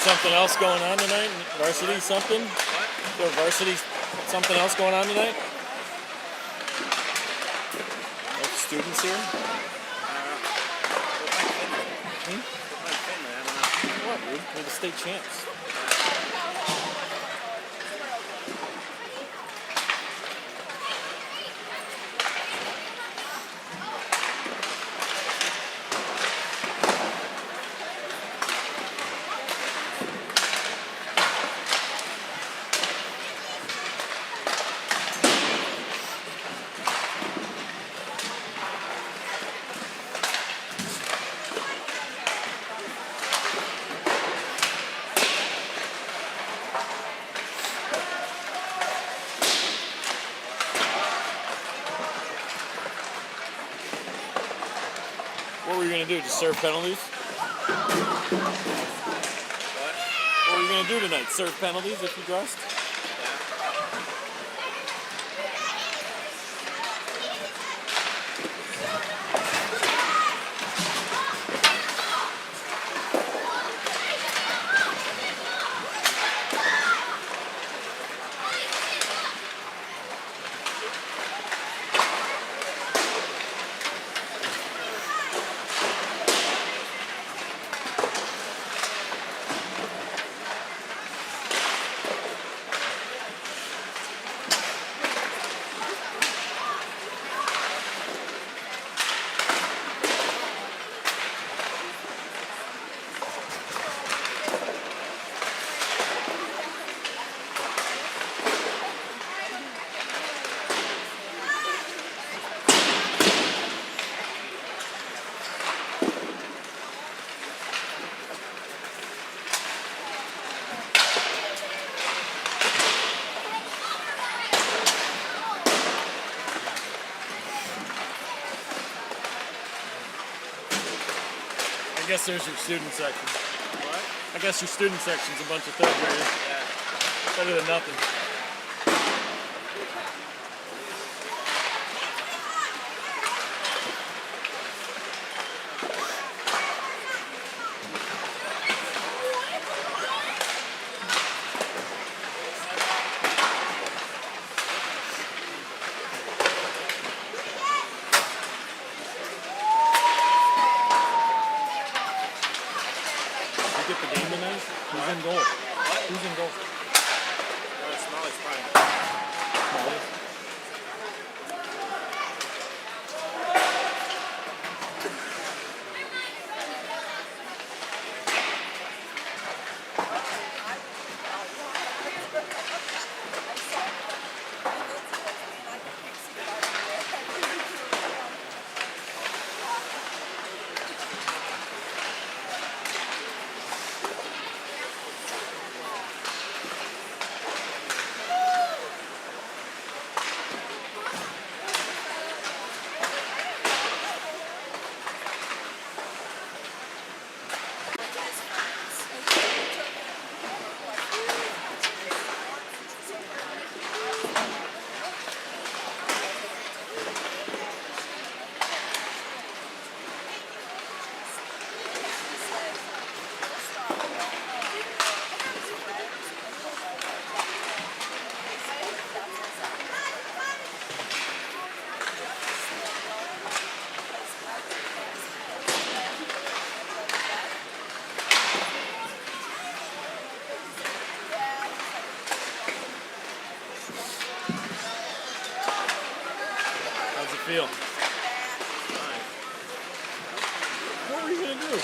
Something else going on tonight? Varsity something? What? Is there varsity something else going on tonight? Like students here? What, dude? We're the state champs. What were you going to do? Just serve penalties? What were you going to do tonight? Serve penalties if you dressed? I guess there's your student section. What? I guess your student section's a bunch of third graders. Yeah. Better than nothing. You get the game tonight? Who's in goal? What? Who's in goal? Smalley's fine. Smalley? How's it feel? Fine. What were you going to do?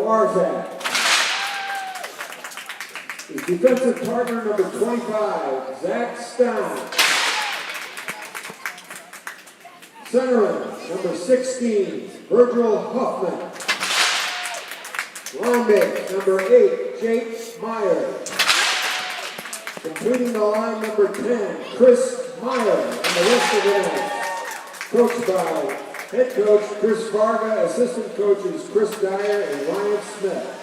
Warzak. His defensive partner, number 25, Zach Stein. Centerman, number 16, Virgil Huffman. Linemate, number 8, Jake Meyer. Completing the line, number 10, Chris Meyer, and the rest of the net. Coached by head coach Chris Varga, assistant coaches Chris Dyer and Ryan Smith.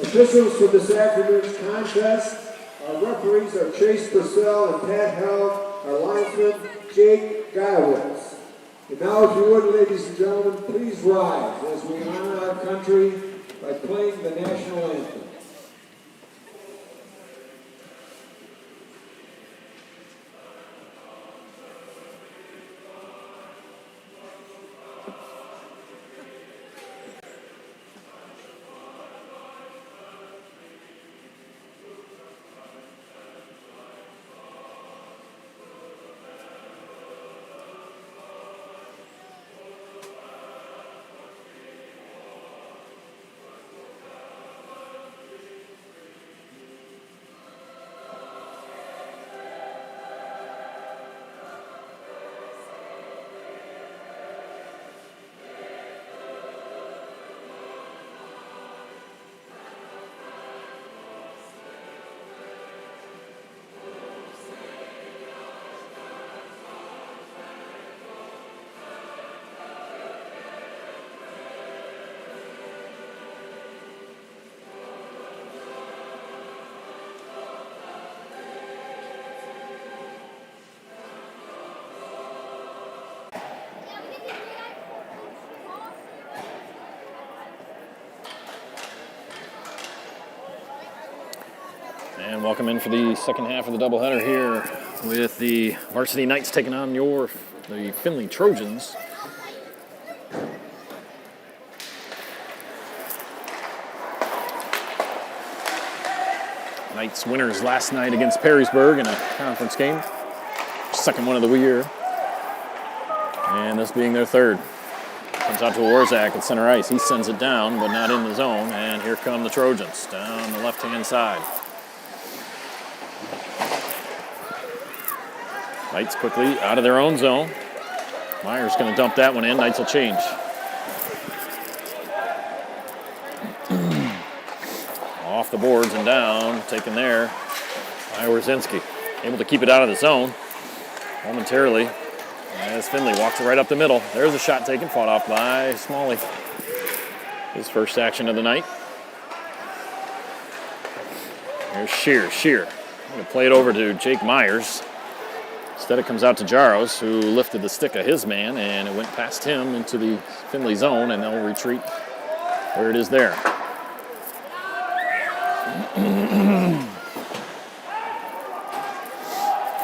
Officials for this afternoon's contest, our referees are Chase Purcell and Pat Held, our linesman Jake Guyowitz. And now, if you would, ladies and gentlemen, please rise as we honor our country by playing the national anthem. And welcome in for the second half of the doubleheader here with the Varsity Knights taking on the Findlay Trojans. Knights winners last night against Perrysburg in a conference game. Second one of the year. And this being their third. Comes out to Warzak at center ice. He sends it down, but not in the zone. And here come the Trojans down the left-hand side. Knights quickly out of their own zone. Meyer's going to dump that one in. Knights will change. Off the boards and down, taken there by Wierzinski. Able to keep it out of the zone momentarily as Findlay walks it right up the middle. There's a shot taken, fought off by Smalley. His first action of the night. Here's Shear. Going to play it over to Jake Myers. Instead, it comes out to Jaros, who lifted the stick of his man, and it went past him into the Findlay zone, and they'll retreat where it is there.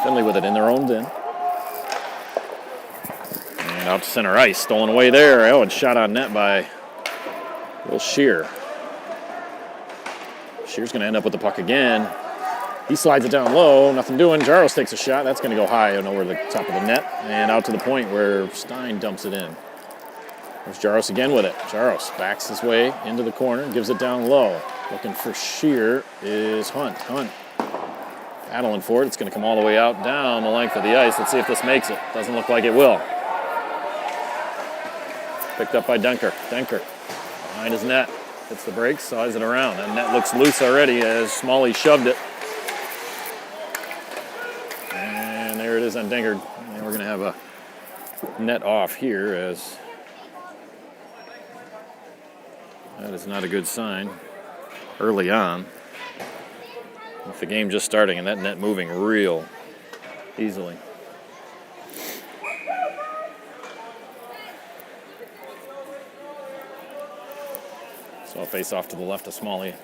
Findlay with it in their own den. And out to center ice, stolen away there. Oh, and shot on net by Will Shear. Shear's going to end up with the puck again. He slides it down low, nothing doing. Jaros takes a shot. That's going to go high and over the top of the net and out to the point where Stein dumps it in. There's Jaros again with it. Jaros backs his way into the corner, gives it down low. Looking for Shear is Hunt. Hunt battling for it. It's going to come all the way out down the length of the ice. Let's see if this makes it. Doesn't look like it will. Picked up by Denker. Denker behind his net. Hits the brakes, saws it around. That net looks loose already as Smalley shoved it. There it is on Denker, and we're going to have a net off here as that is not a good sign early on with the game just starting and that net moving real easily. So a face off to the left of Smalley.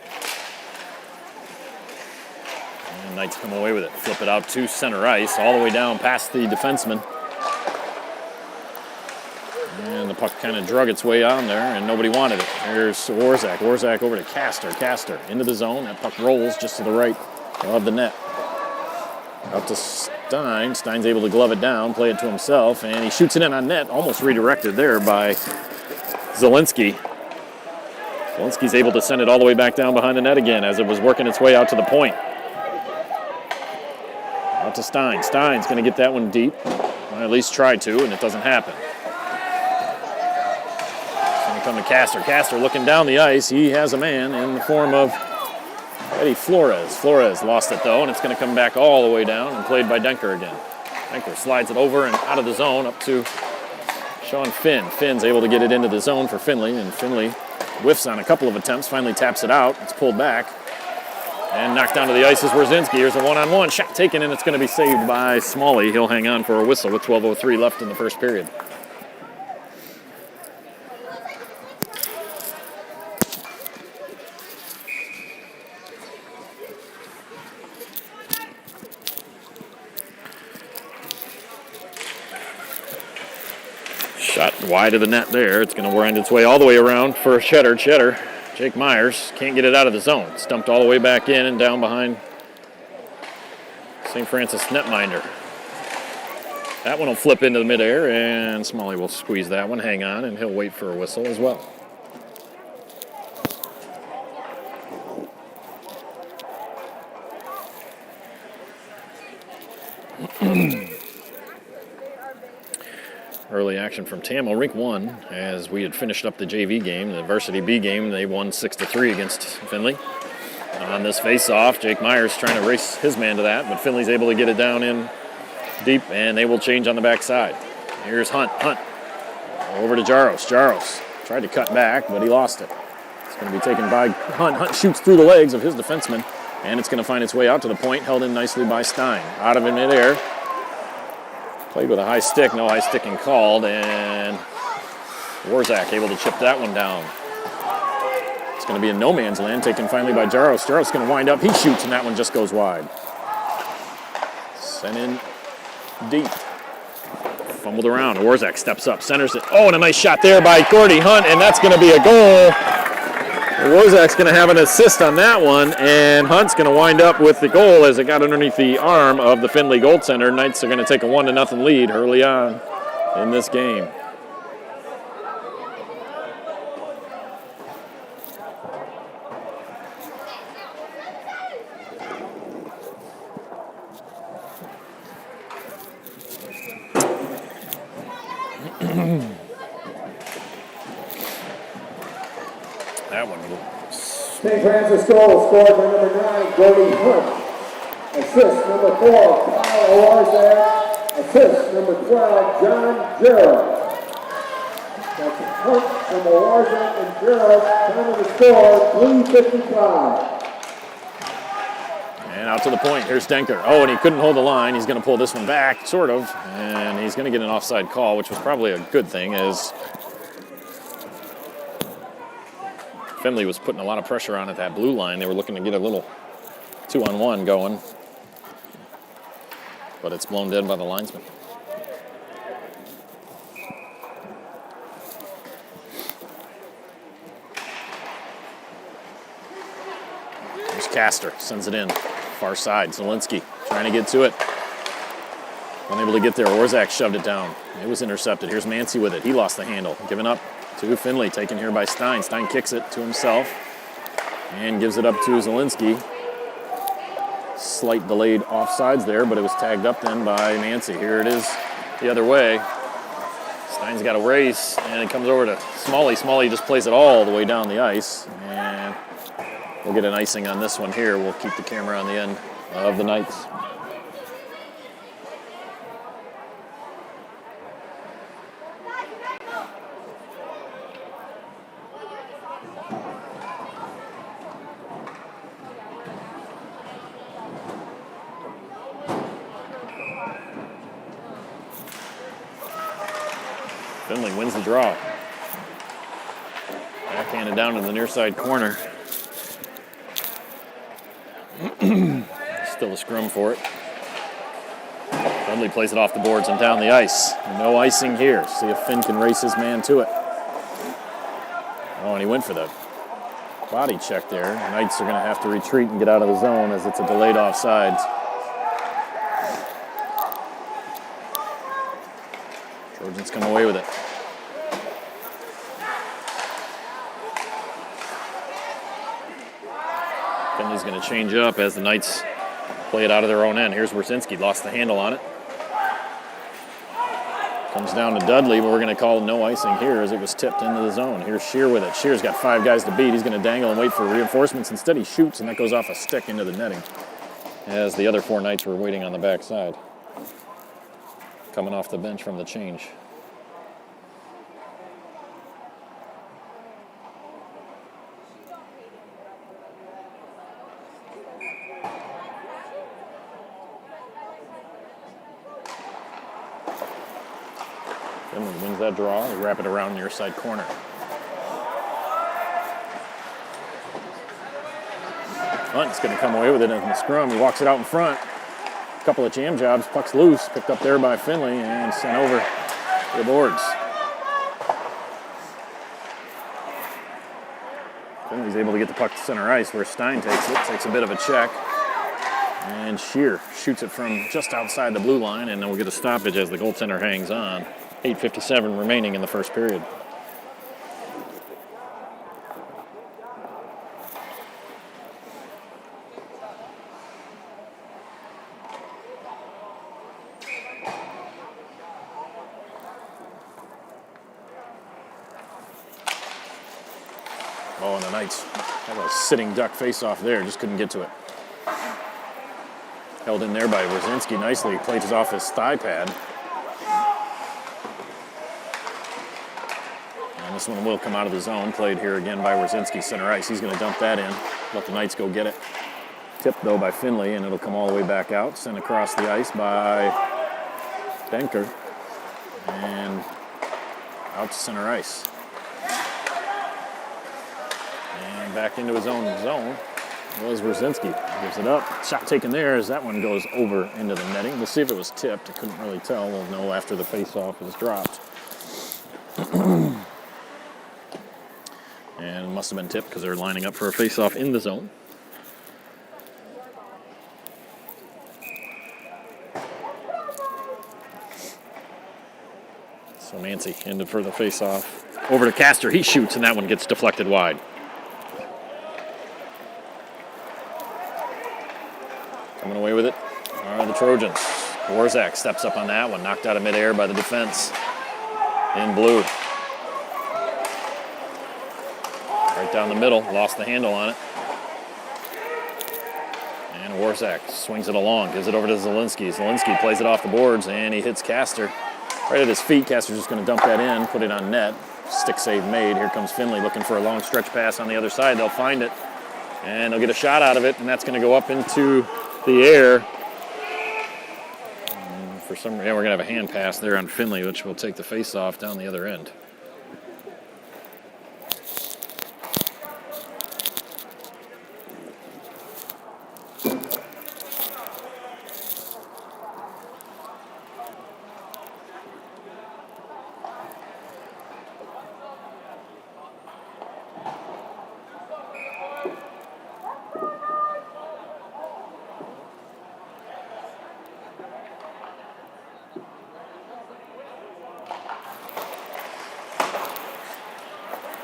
And Knights come away with it. Flip it out to center ice, all the way down past the defenseman. And the puck kind of drug its way on there, and nobody wanted it. There's Warzak. Warzak over to Castor. Castor into the zone. That puck rolls just to the right of the net. Out to Stein. Stein's able to glove it down, play it to himself, and he shoots it in on net. Almost redirected there by Zielinski. Zielinski's able to send it all the way back down behind the net again as it was working its way out to the point. Out to Stein. Stein's going to get that one deep. Or at least try to, and it doesn't happen. It's going to come to Castor. Castor looking down the ice. He has a man in the form of Eddie Flores. Flores lost it, though, and it's going to come back all the way down and played by Denker again. Denker slides it over and out of the zone up to Sean Finn. Finn's able to get it into the zone for Finley, and Finley whiffs on a couple of attempts, finally taps it out. It's pulled back. And knocked down to the ice is Wierzynski. Here's a one-on-one shot taken, and it's going to be saved by Smalley. He'll hang on for a whistle with 12:03 left in the first period. Shot wide of the net there. It's going to wind its way all the way around for Cheddar. Jake Myers can't get it out of the zone. It's dumped all the way back in and down behind St. Francis netminder. That one will flip into the midair, and Smalley will squeeze that one, hang on, and he'll wait for a whistle as well. Early action from Tamo. Rink won as we had finished up the JV game, the varsity B game. They won 6-3 against Finley. On this face-off, Jake Myers trying to race his man to that, but Finley's able to get it down in deep, and they will change on the backside. Here's Hunt. Over to Jaros. Jaros tried to cut back, but he lost it. It's going to be taken by Hunt. Hunt shoots through the legs of his defenseman, and it's going to find its way out to the point, held in nicely by Stein. Out of in midair. Played with a high stick, no high sticking called, and Warzak able to chip that one down. It's going to be in no man's land, taken finally by Jaros. Jaros going to wind up, he shoots, and that one just goes wide. Sent in deep. Fumbled around, Warzak steps up, centers it. Oh, and a nice shot there by Gordy Hunt, and that's going to be a goal. Warzak's going to have an assist on that one, and Hunt's going to wind up with the goal as it got underneath the arm of the Findlay goaltender. Knights are going to take a 1-0 lead early on in this game. That one. St. Francis goal scored by number 9, Gordy Hunt. Assist number 4, Kyle Warzak. Assist number 12, John Gerald. That's Hunt from Warzak and Gerald. Time of the score, 3:55. And out to the point, here's Denker. Oh, and he couldn't hold the line. He's going to pull this one back, sort of. And he's going to get an offside call, which was probably a good thing, as Finley was putting a lot of pressure on at that blue line. They were looking to get a little 2-on-1 going. But it's blown dead by the linesman. There's Castor, sends it in. Far side, Zielinski trying to get to it. Unable to get there, Warzak shoved it down. It was intercepted. Here's Mancy with it. He lost the handle. Given up to Finley, taken here by Stein. Stein kicks it to himself and gives it up to Zielinski. Slight delayed offsides there, but it was tagged up then by Mancy. Here it is the other way. Stein's got a race, and it comes over to Smalley. Smalley just plays it all the way down the ice, and we'll get an icing on this one here. We'll keep the camera on the end of the Knights. Finley wins the draw. Backhanded down to the near side corner. Still a scrum for it. Finley plays it off the boards and down the ice. No icing here. See if Finn can race his man to it. Oh, and he went for the body check there. The Knights are going to have to retreat and get out of the zone as it's a delayed offsides. Trojans come away with it. Finley's going to change up as the Knights play it out of their own end. Here's Werzinski, lost the handle on it. Comes down to Dudley, but we're going to call no icing here as it was tipped into the zone. Here's Shear with it. Shear's got 5 guys to beat. He's going to dangle and wait for reinforcements. Instead, he shoots, and that goes off a stick into the netting as the other 4 Knights were waiting on the backside. Coming off the bench from the change. Finley wins that draw. They wrap it around near side corner. Hunt's going to come away with it in the scrum. He walks it out in front. A couple of jam jobs. Puck's loose. Picked up there by Finley and sent over to the boards. Finley's able to get the puck to center ice where Stein takes it. Takes a bit of a check. And Shear shoots it from just outside the blue line, and then we'll get a stoppage as the goaltender hangs on. 8:57 remaining in the first period. Oh, and the Knights have a sitting duck face-off there. Just couldn't get to it. Held in there by Werzinski nicely. Plays off his thigh pad. And this one will come out of the zone. Played here again by Werzinski, center ice. He's going to dump that in. Let the Knights go get it. Tipped, though, by Finley, and it'll come all the way back out. Sent across the ice by Denker. And out to center ice. And back into his own zone was Werzinski. Gives it up. Shot taken there as that one goes over into the netting. We'll see if it was tipped. I couldn't really tell. We'll know after the face-off is dropped. And it must have been tipped because they're lining up for a face-off in the zone. So Nancy ended for the face-off. Over to Castor. He shoots, and that one gets deflected wide. Coming away with it are the Trojans. Warzak steps up on that one. Knocked out of midair by the defense in blue. Right down the middle. Lost the handle on it. And Warzak swings it along. Gives it over to Zielinski. Zielinski plays it off the boards, and he hits Castor. Right at his feet. Castor's just going to dump that in, put it on net. Stick save made. Here comes Finley looking for a long stretch pass on the other side. They'll find it, and they'll get a shot out of it, and that's going to go up into the air. And for some reason, we're going to have a hand pass there on Finley, which will take the face-off down the other end.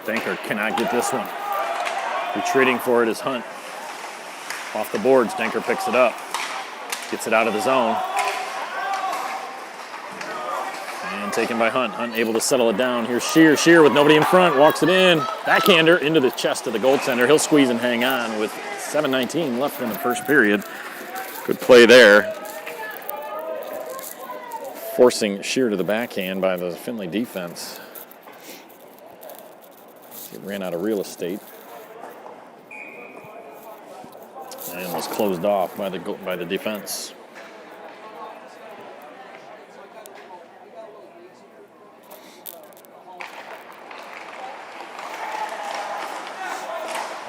Denker cannot get this one. Retreating for it is Hunt. Off the boards, Denker picks it up. Gets it out of the zone. And taken by Hunt. Hunt able to settle it down. Here's Shear. Shear with nobody in front. Walks it in. Backhander into the chest of the goaltender. He'll squeeze and hang on with 7:19 left in the first period. Good play there. Forcing Shear to the backhand by the Finley defense. It ran out of real estate and was closed off by the defense.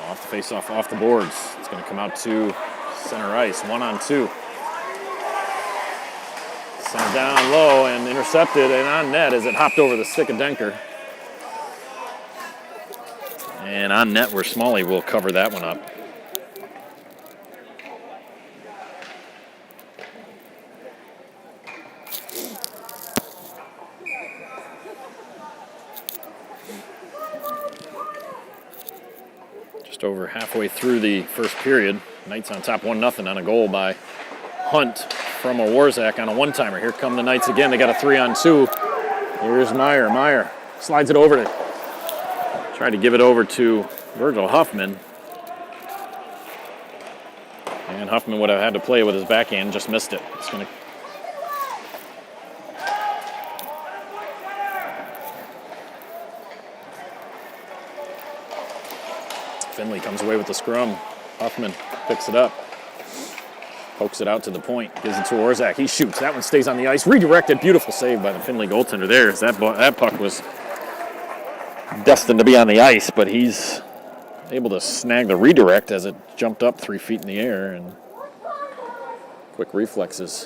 Off the face-off, off the boards. It's going to come out to center ice, 1-on-2. Sent down low and intercepted and on net as it hopped over the stick of Denker. And on net where Smalley will cover that one up. Just over halfway through the first period. Knights on top 1-0 on a goal by Hunt from a Warzak on a one-timer. Here come the Knights again. They got a 3-on-2. Here's Meyer. Meyer slides it over to try to give it over to Virgil Huffman. And Huffman would have had to play with his backhand, just missed it. It's going to Finley comes away with the scrum. Huffman picks it up. Pokes it out to the point. Gives it to Warzak. He shoots. That one stays on the ice. Redirected. Beautiful save by the Finley goaltender there. That puck was destined to be on the ice, but he's able to snag the redirect as it jumped up 3 feet in the air, and quick reflexes.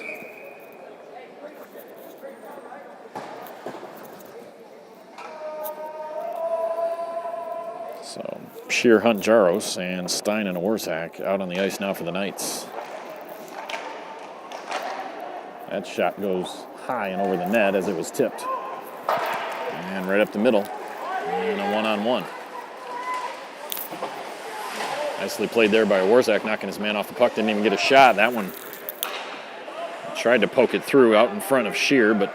So Shear, Hunt, Jaros, and Stein and Warzak out on the ice now for the Knights. That shot goes high and over the net as it was tipped. And right up the middle. And a one-on-one. Nicely played there by Warzak, knocking his man off the puck. Didn't even get a shot. That one tried to poke it through out in front of Shear, but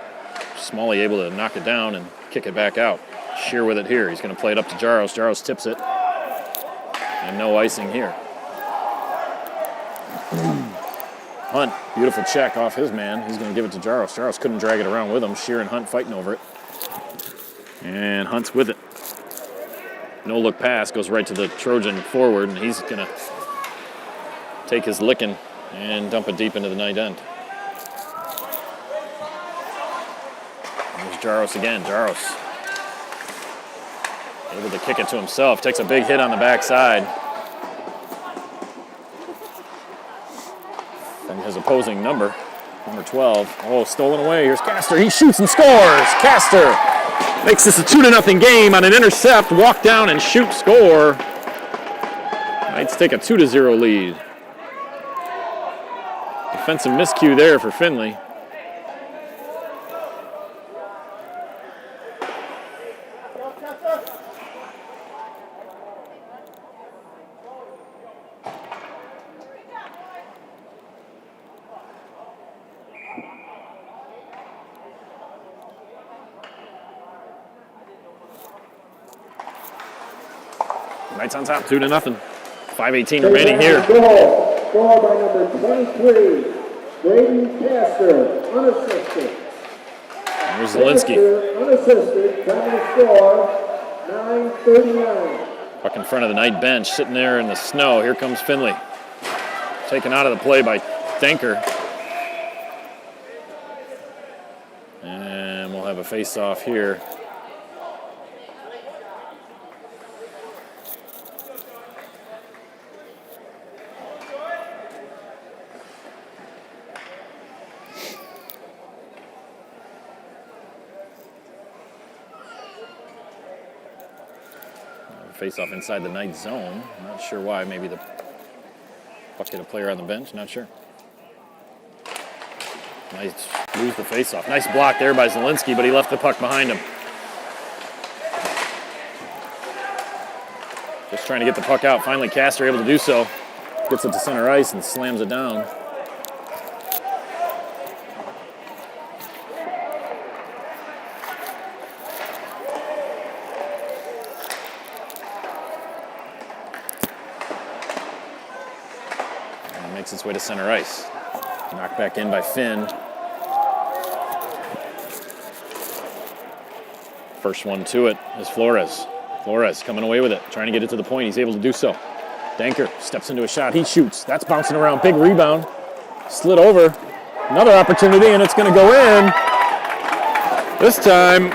Smalley able to knock it down and kick it back out. Shear with it here. He's going to play it up to Jaros. Jaros tips it. And no icing here. Hunt, beautiful check off his man. He's going to give it to Jaros. Jaros couldn't drag it around with him. Shear and Hunt fighting over it. And Hunt's with it. No look pass, goes right to the Trojan forward, and he's going to take his licking and dump it deep into the night end. There's Jaros again. Jaros able to kick it to himself. Takes a big hit on the backside from his opposing number 12. Oh, stolen away. Here's Castor. He shoots and scores. Castor makes this a 2-0 game on an intercept. Walk down and shoot, score. Knights take a 2-0 lead. Defensive miscue there for Finley. Knights on top, 2-0. 5:18 remaining here. Score by number 23, Braden Castor, unassisted. Here's Zielinski. Castor, unassisted, time to score, 9:39. Puck in front of the Knight bench, sitting there in the snow. Here comes Finley. Taken out of the play by Danker. And we'll have a face-off here. Face-off inside the Knight zone. Not sure why. Maybe the puck hit a player on the bench. Not sure. Knights lose the face-off. Nice block there by Zielinski, but he left the puck behind him. Just trying to get the puck out. Finally, Castor able to do so. Gets it to center ice and slams it down. Makes its way to center ice. Knocked back in by Finn. First one to it is Flores. Flores coming away with it, trying to get it to the point. He's able to do so. Danker steps into a shot. He shoots. That's bouncing around. Big rebound. Slid over. Another opportunity, and it's going to go in. This time,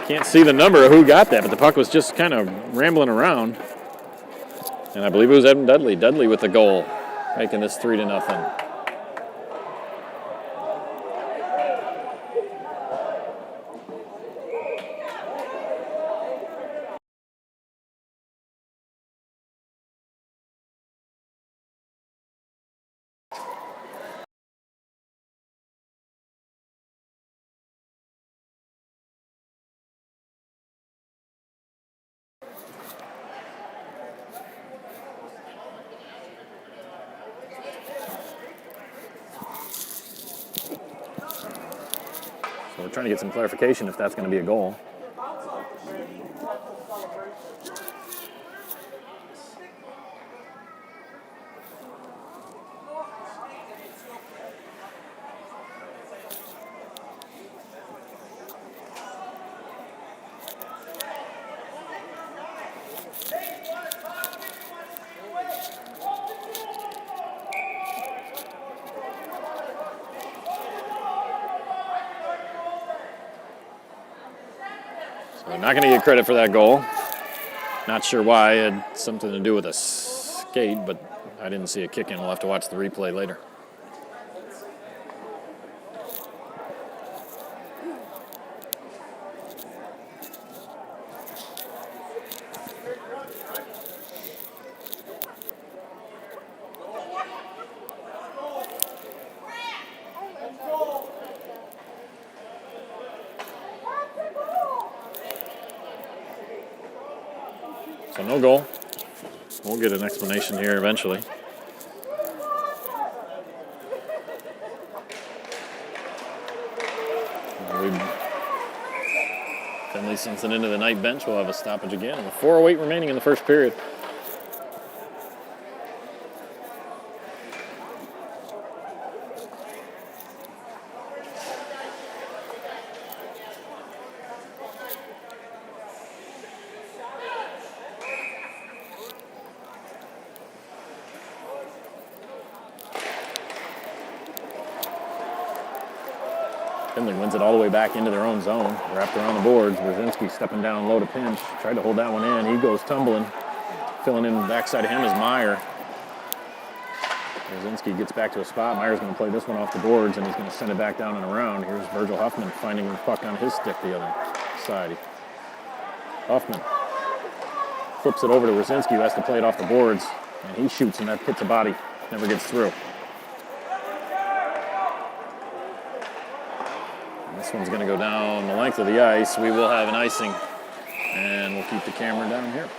can't see the number of who got that, but the puck was just kind of rambling around. And I believe it was Evan Dudley. Dudley with the goal, making this 3-0. trying to get some clarification if that's going to be a goal. So they're not going to get credit for that goal. Not sure why. It had something to do with a skate, but I didn't see a kick in. We'll have to watch the replay later. So no goal. We'll get an explanation here eventually. Finley sends it into the night bench. We'll have a stoppage again. 4:08 remaining in the first period. Finley wins it all the way back into their own zone. Wrapped around the boards. Brzezinski stepping down low to pinch. Tried to hold that one in. He goes tumbling. Filling in the backside of him is Meyer. Brzezinski gets back to a spot. Meyer's going to play this one off the boards, and he's going to send it back down and around. Here's Virgil Huffman finding the puck on his stick the other side. Huffman flips it over to Brzezinski, who has to play it off the boards, and he shoots, and that hits a body. Never gets through. This one's going to go down the length of the ice. We will have an icing, and we'll keep the camera down here.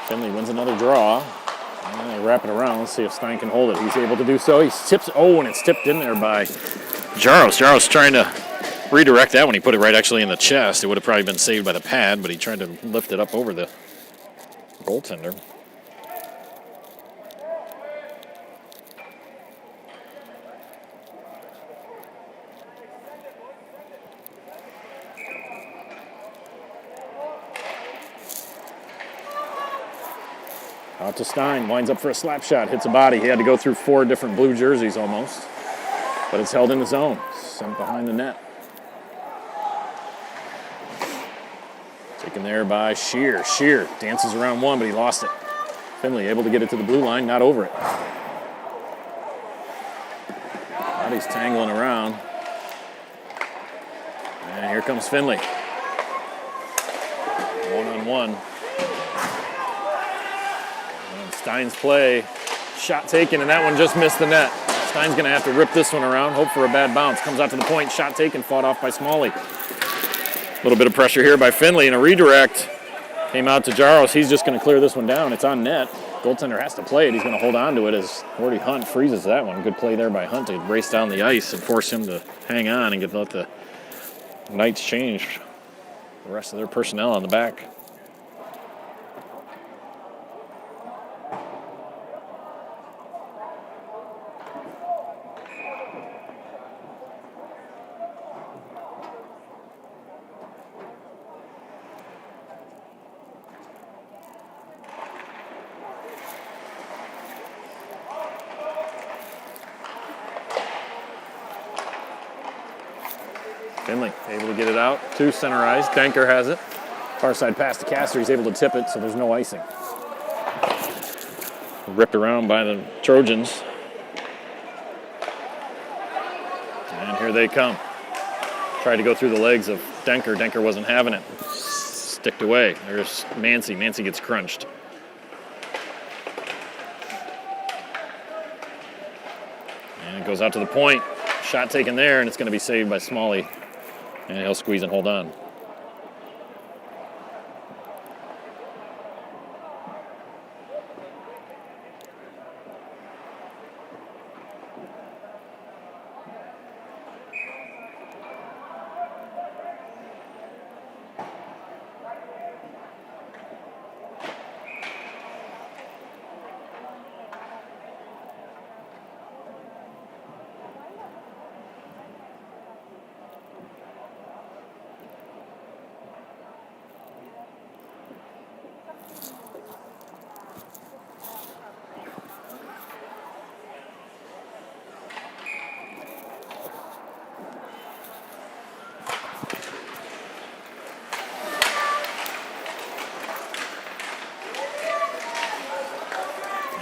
Finley wins another draw. And they wrap it around. Let's see if Stein can hold it. He's able to do so. He tips. Oh, and it's tipped in there by Jaros. Jaros trying to redirect that one. He put it right actually in the chest. It would have probably been saved by the pad, but he tried to lift it up over the goaltender. Out to Stein, winds up for a slap shot, hits a body. He had to go through 4 different blue jerseys almost, but it's held in the zone, sent behind the net. Taken there by Shear. Shear dances around one, but he lost it. Finley able to get it to the blue line, not over it. Body's tangling around. And here comes Finley. 1-on-1. Stein's play, shot taken, and that one just missed the net. Stein's going to have to rip this one around, hope for a bad bounce. Comes out to the point, shot taken, fought off by Smalley. A little bit of pressure here by Finley, and a redirect came out to Jaros. He's just going to clear this one down. It's on net. Goaltender has to play it. He's going to hold on to it as Gordy Hunt freezes that one. Good play there by Hunt to race down the ice and force him to hang on and let the Knights change the rest of their personnel on the back. Finley able to get it out to center ice. Denker has it. Far side pass to Castor. He's able to tip it, so there's no icing. Ripped around by the Trojans. And here they come. Tried to go through the legs of Denker. Denker wasn't having it. Sticked away. There's Mancy. Mancy gets crunched. goes out to the point. Shot taken there, and it's going to be saved by Smalley. And he'll squeeze and hold on.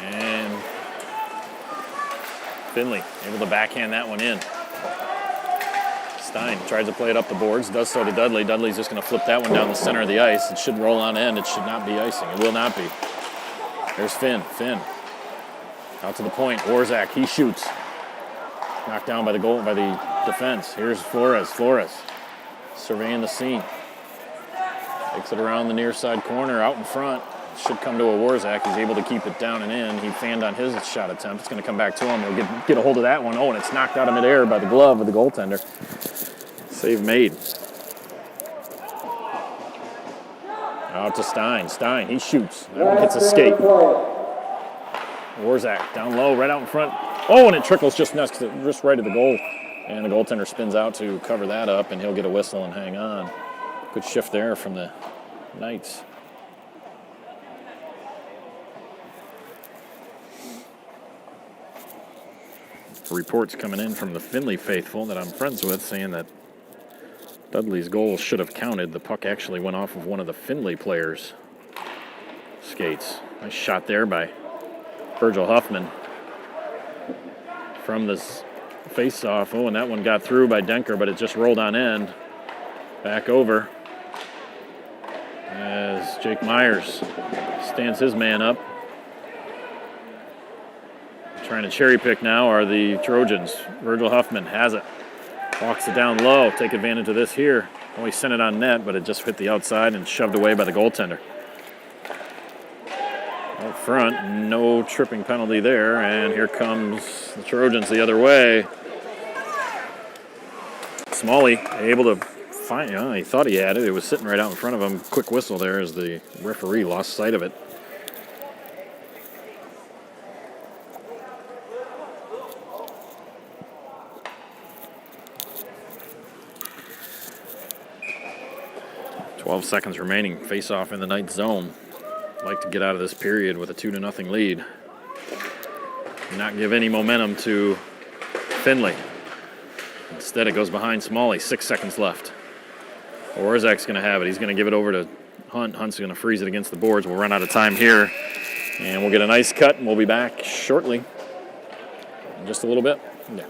And Finley able to backhand that one in. Stein tries to play it up the boards, does so to Dudley. Dudley's just going to flip that one down the center of the ice. It should roll on end. It should not be icing. It will not be. There's Finn. Finn out to the point. Warzak, he shoots. Knocked down by the goal, by the defense. Here's Flores. Flores surveying the scene. Takes it around the near side corner, out in front. Should come to a Warzak. He's able to keep it down and in. He fanned on his shot attempt. It's going to come back to him. He'll get a hold of that one. Oh, and it's knocked out of midair by the glove of the goaltender. Save made. Out to Stein. Stein, he shoots. That one gets a skate. Warzak down low, right out in front. Oh, and it trickles just right at the goal. And the goaltender spins out to cover that up, and he'll get a whistle and hang on. Good shift there from the Knights. Reports coming in from the Finley faithful that I'm friends with saying that Dudley's goal should have counted. The puck actually went off of one of the Finley players' skates. Nice shot there by Virgil Huffman from this face-off. Oh, and that one got through by Denker, but it just rolled on end. Back over as Jake Myers stands his man up. Trying to cherry pick now are the Trojans. Virgil Huffman has it. Walks it down low. Take advantage of this here. Only sent it on net, but it just hit the outside and shoved away by the goaltender. Out front, no tripping penalty there, and here comes the Trojans the other way. Smalley able to find, he thought he had it. It was sitting right out in front of him. Quick whistle there as the referee lost sight of it. Seconds remaining. Face off in the Knights zone. Like to get out of this period with a 2-0 lead. Not give any momentum to Finley. Instead, it goes behind Smalley. 6 seconds left. Warzak's going to have it. He's going to give it over to Hunt. Hunt's going to freeze it against the boards. We'll run out of time here. And we'll get a nice cut, and we'll be back shortly. In just a little bit. Yeah.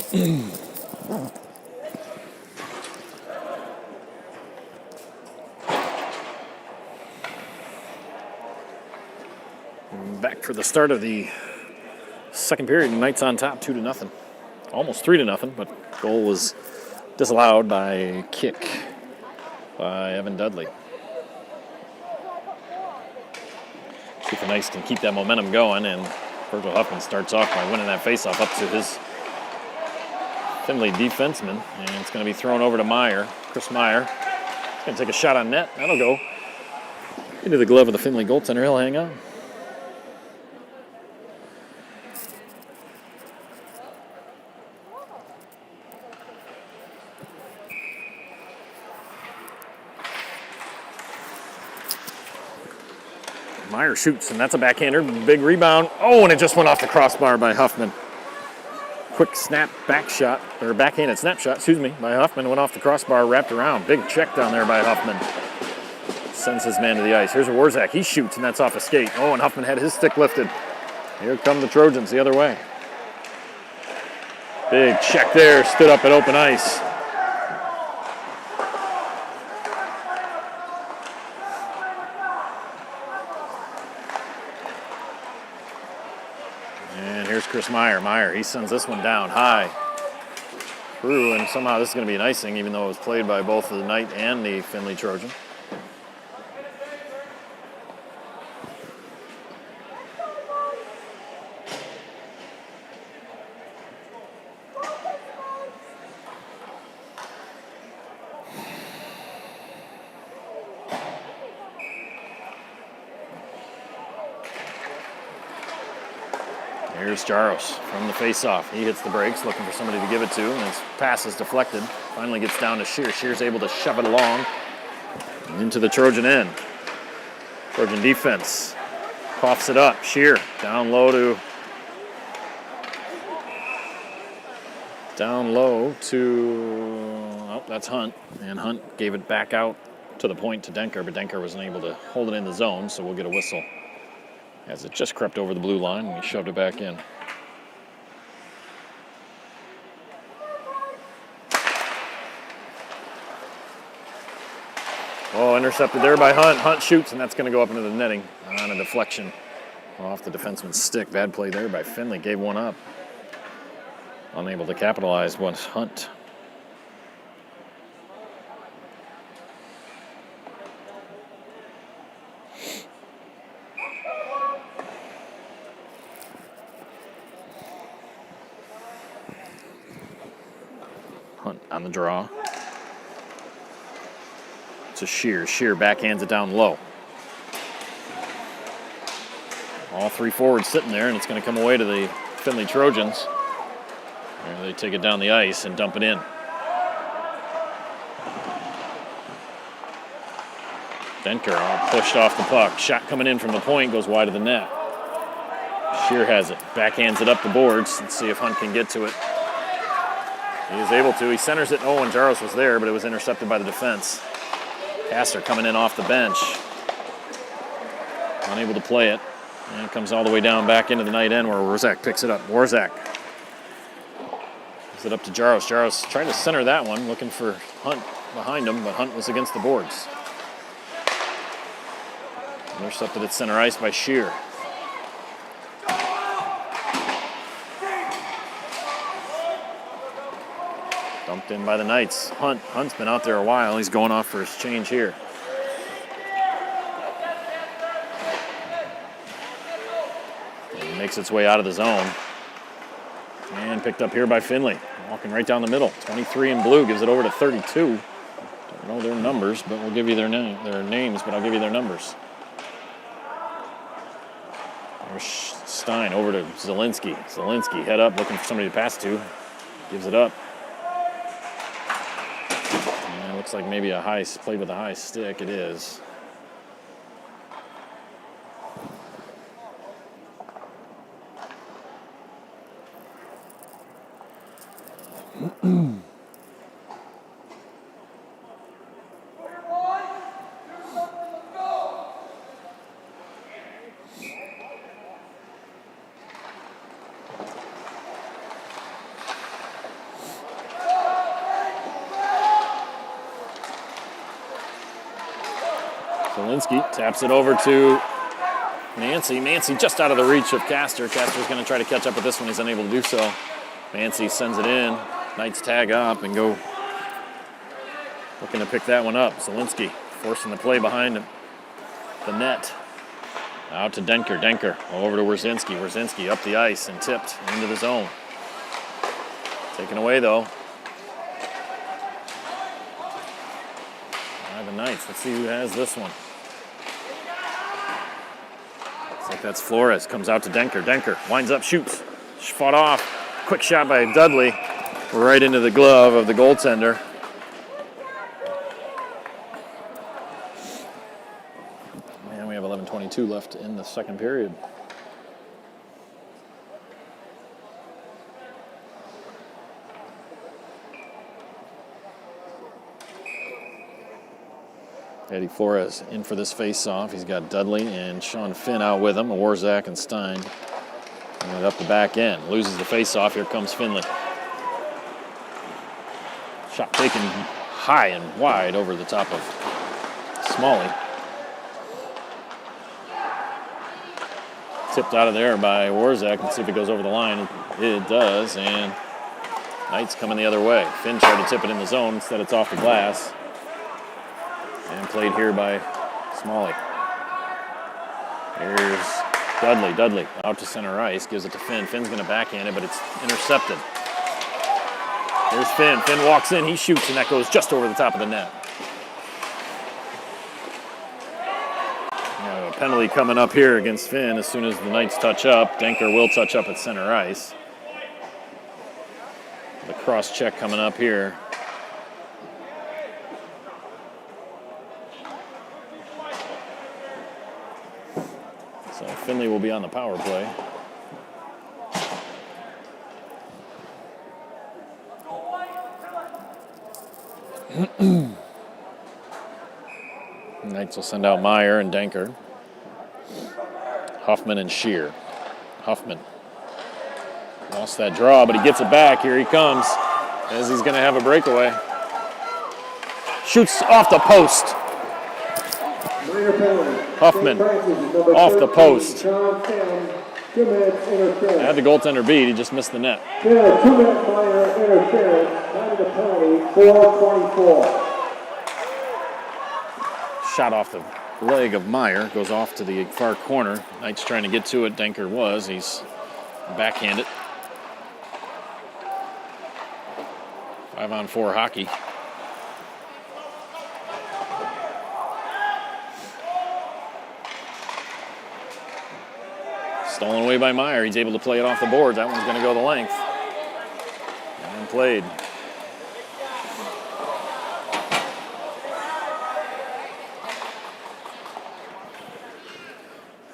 Back for the start of the second period. Knights on top, 2-0. Almost 3-0, but goal was disallowed by a kick by Evan Dudley. See if the Knights can keep that momentum going, and Virgil Huffman starts off by winning that faceoff up to his Findlay defenseman, and it's going to be thrown over to Meyer. Chris Meyer is going to take a shot on net. That'll go into the glove of the Findlay goaltender. He'll hang on. Meyer shoots, and that's a backhander. Big rebound. Oh, and it just went off the crossbar by Huffman. Quick snap back shot, or backhanded snapshot, by Huffman. Went off the crossbar, wrapped around. Big check down there by Huffman. Sends his man to the ice. Here's Warzak. He shoots, and that's off a skate. Oh, and Huffman had his stick lifted. Here come the Trojans the other way. Big check there. Stood up at open ice. Chris Meyer. Meyer, he sends this one down high. Through, and somehow this is going to be an icing, even though it was played by both the Knight and the Findlay Trojan. Here's Jaros from the face-off. He hits the brakes, looking for somebody to give it to, and his pass is deflected. Finally gets down to Shear. Shear's able to shove it along into the Trojan end. Trojan defense coughs it up. Shear down low to, oh, that's Hunt. And Hunt gave it back out to the point to Denker, but Denker wasn't able to hold it in the zone, so we'll get a whistle. As it just crept over the blue line, and he shoved it back in. Oh, intercepted there by Hunt. Hunt shoots, and that's going to go up into the netting on a deflection off the defenseman's stick. Bad play there by Findlay. Gave one up. Unable to capitalize was Hunt. Hunt on the draw. It's a Shear. Shear backhands it down low. All three forwards sitting there, and it's going to come away to the Findlay Trojans. And they take it down the ice and dump it in. Denker all pushed off the puck. Shot coming in from the point, goes wide of the net. Shear has it. Backhands it up the boards. Let's see if Hunt can get to it. He is able to. He centers it. Oh, and Jaros was there, but it was intercepted by the defense. Passer coming in off the bench. Unable to play it. And it comes all the way down back into the Knight end where Warzak picks it up. Warzak gives it up to Jaros. Jaros trying to center that one, looking for Hunt behind him, but Hunt was against the boards. Intercepted at center ice by Shear. Dumped in by the Knights. Hunt's been out there a while. He's going off for his change here. It makes its way out of the zone. And picked up here by Findlay. Walking right down the middle. 23 in blue gives it over to 32. Don't know their numbers, but we'll give you their names, but I'll give you their numbers. There's Stein over to Zielinski. Zielinski head up, looking for somebody to pass to. Gives it up. Looks like maybe a high play with a high stick. It is. Zielinski taps it over to Mancy. Mancy just out of the reach of Castor. Castor's going to try to catch up with this one. He's unable to do so. Mancy sends it in. Knights tag up and go looking to pick that one up. Zielinski forcing the play behind the net. Out to Denker. Denker over to Wierzinski. Wierzinski up the ice and tipped into the zone. Taken away though. The Knights. Let's see who has this one. Looks like that's Flores. Comes out to Denker. Denker winds up, shoots. Fought off. Quick shot by Dudley. Right into the glove of the goaltender. And we have 11:22 left in the second period. Eddie Flores in for this face-off. He's got Dudley and Sean Finn out with him. Warzak and Stein. And up the back end. Loses the face-off. Here comes Finley. Shot taken high and wide over the top of Smalley. Tipped out of there by Warzak. Let's see if it goes over the line. It does, and Knights coming the other way. Finn tried to tip it in the zone. Instead, it's off the glass. And played here by Smalley. Here's Dudley. Dudley out to center ice. Gives it to Finn. Finn's going to backhand it, but it's intercepted. Here's Finn. Finn walks in. He shoots, and that goes just over the top of the net. A penalty coming up here against Finn as soon as the Knights touch up. Denker will touch up at center ice. The cross check coming up here. So Finley will be on the power play. Knights will send out Meyer and Denker. Huffman and Shear. Huffman lost that draw, but he gets it back. Here he comes as he's going to have a breakaway. Shoots off the post. Huffman off the post. Had the goaltender beat. He just missed the net. 2-minute minor interference. Time of the penalty, 4:24. Shot off the leg of Meyer. Goes off to the far corner. Knights trying to get to it. Denker was. He's backhanded. 5-on-4 hockey. Stolen away by Meyer. He's able to play it off the board. That one's going to go the length. And played.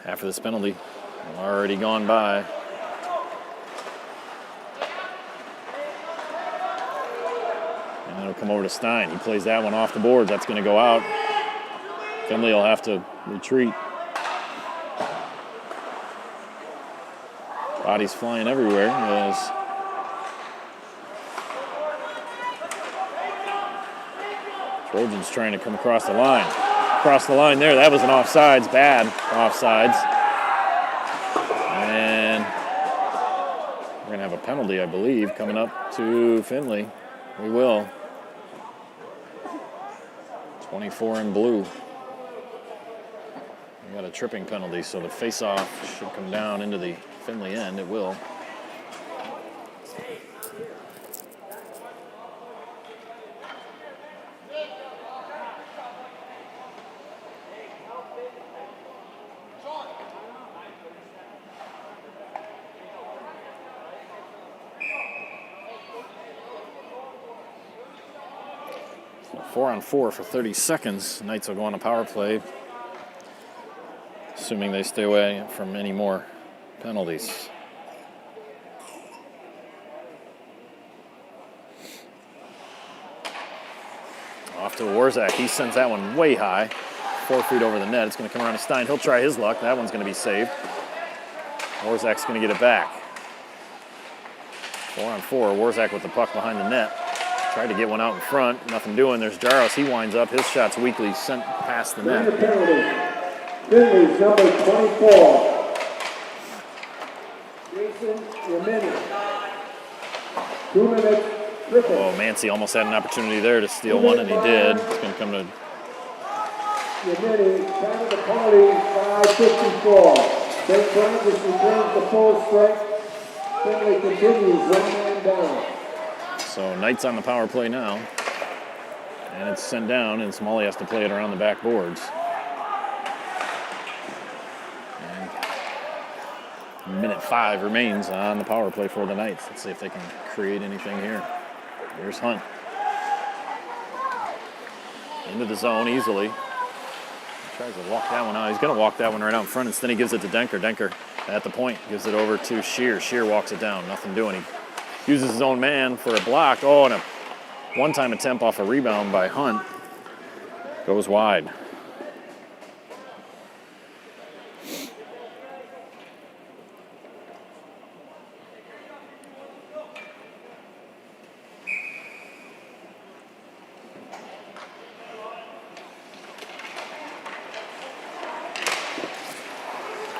Half of this penalty already gone by. And it'll come over to Stein. He plays that one off the boards. That's going to go out. Finley will have to retreat. Bodies flying everywhere as Trojans trying to come across the line. Across the line there, that was an offsides, bad offsides. And we're going to have a penalty, I believe, coming up to Finley. We will. 24 in blue. We got a tripping penalty, so the face-off should come down into the Finley end. It will. So 4-on-4 for 30 seconds. Knights will go on a power play, assuming they stay away from any more penalties. Off to Warzak. He sends that one way high. 4 feet over the net. It's going to come around to Stein. He'll try his luck. That one's going to be saved. Warzak's going to get it back. 4-on-4. Warzak with the puck behind the net. Tried to get one out in front. Nothing doing. There's Jaros. He winds up. His shot's weakly sent past the net. Finley's number 24. Jason Yemeni. 2 minutes. Triple. Oh, Mancy almost had an opportunity there to steal one, and he did. It's going to come to Yemeni, time of the penalty, 5:54. St. Francis returns to full strength. Finley continues 1 man down. So Knights on the power play now. And it's sent down, and Smalley has to play it around the back boards. And minute 5 remains on the power play for the Knights. Let's see if they can create anything here. Here's Hunt. Into the zone easily. He tries to walk that one out. He's going to walk that one right out in front. Instead he gives it to Denker. Denker at the point gives it over to Shear. Shear walks it down. Nothing doing. He uses his own man for a block. Oh, and a one-time attempt off a rebound by Hunt. Goes wide.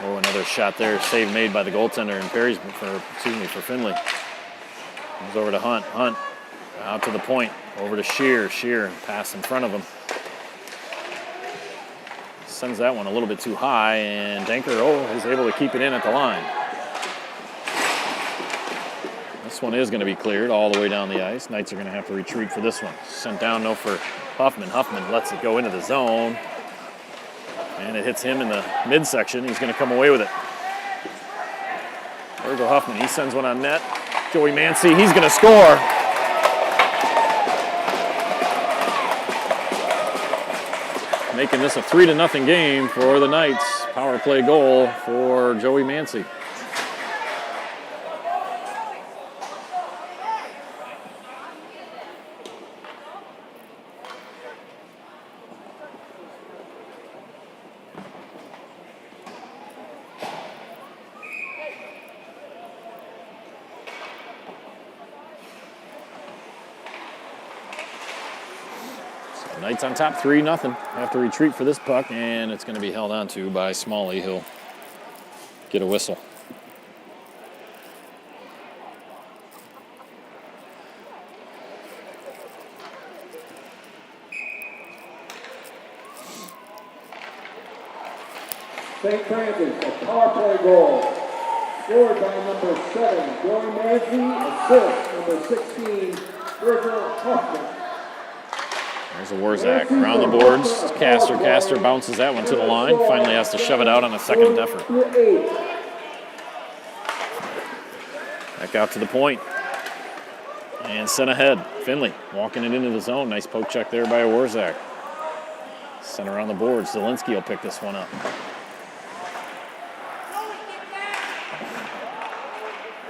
Oh, another shot there. Save made by the goaltender and Perry's for Finley. Comes over to Hunt. Hunt out to the point. Over to Shear. Shear pass in front of him. Sends that one a little bit too high, and Denker is able to keep it in at the line. This one is going to be cleared all the way down the ice. Knights are going to have to retreat for this one. Sent down no for Huffman. Huffman lets it go into the zone. And it hits him in the midsection. He's going to come away with it. Virgil Huffman, he sends one on net. Joey Mancy, he's going to score. Making this a 3-0 game for the Knights. Power play goal for Joey Mancy. Knights on top, 3-0. Have to retreat for this puck, and it's going to be held on to by Smalley. He'll get a whistle. St. Francis, a power play goal. Scored by number 7, Joey Mancy. Assist, number 16, Virgil Huffman. There's a Warzak around the boards. Caster. Caster bounces that one to the line. Finally has to shove it out on a second effort. Back out to the point. And sent ahead. Finley walking it into the zone. Nice poke check there by a Warzak. Sent around the boards. Zielinski will pick this one up.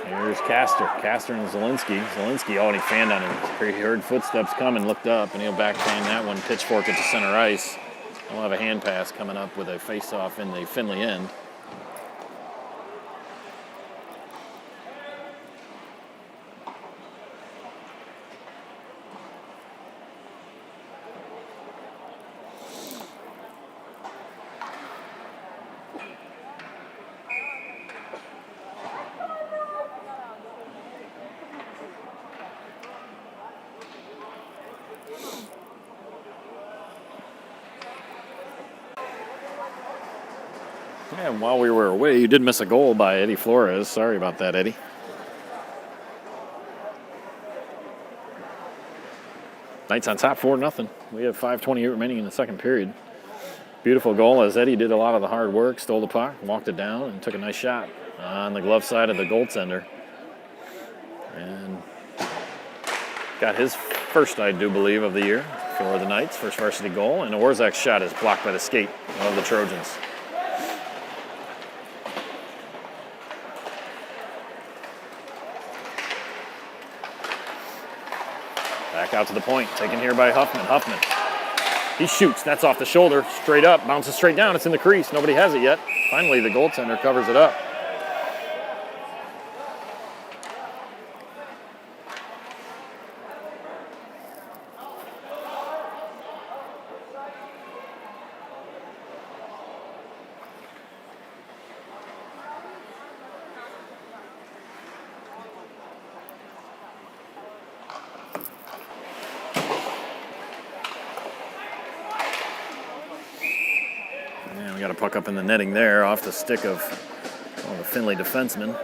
Here's Caster. Caster and Zielinski. Zielinski, and he fanned on him. He heard footsteps coming, looked up, and he'll backhand that one, pitchfork it to center ice. We'll have a hand pass coming up with a face-off in the Finley end. And while we were away, you did miss a goal by Eddie Flores. Sorry about that, Eddie. Knights on top, 4-0. We have 5:28 remaining in the second period. Beautiful goal as Eddie did a lot of the hard work, stole the puck, walked it down, and took a nice shot on the glove side of the goaltender. And got his first, I do believe, of the year for the Knights, first varsity goal. And Warzak's shot is blocked by the skate of the Trojans. Back out to the point, taken here by Huffman. Huffman, he shoots, that's off the shoulder, straight up, bounces straight down, it's in the crease, nobody has it yet. Finally, the goaltender covers it up. got a puck up in the netting there off the stick of the Findlay defenseman.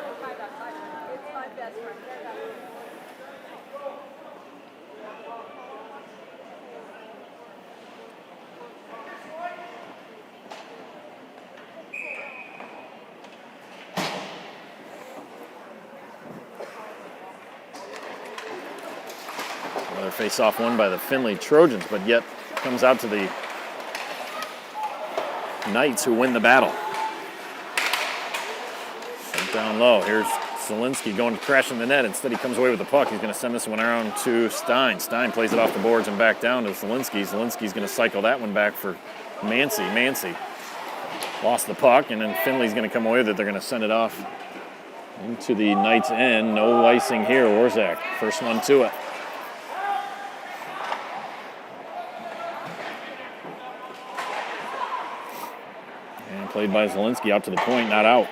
Another face-off won by the Findlay Trojans, but yet comes out to the Knights who win the battle. Sent down low. Here's Zielinski going to crash in the net. Instead, he comes away with the puck. He's going to send this one around to Stein. Stein plays it off the boards and back down to Zielinski. Zielinski's going to cycle that one back for Mancy. Mancy lost the puck, and then Findlay's going to come away with it. They're going to send it off into the Knights' end. No icing here. Warzak, first one to it. And played by Zielinski out to the point, not out.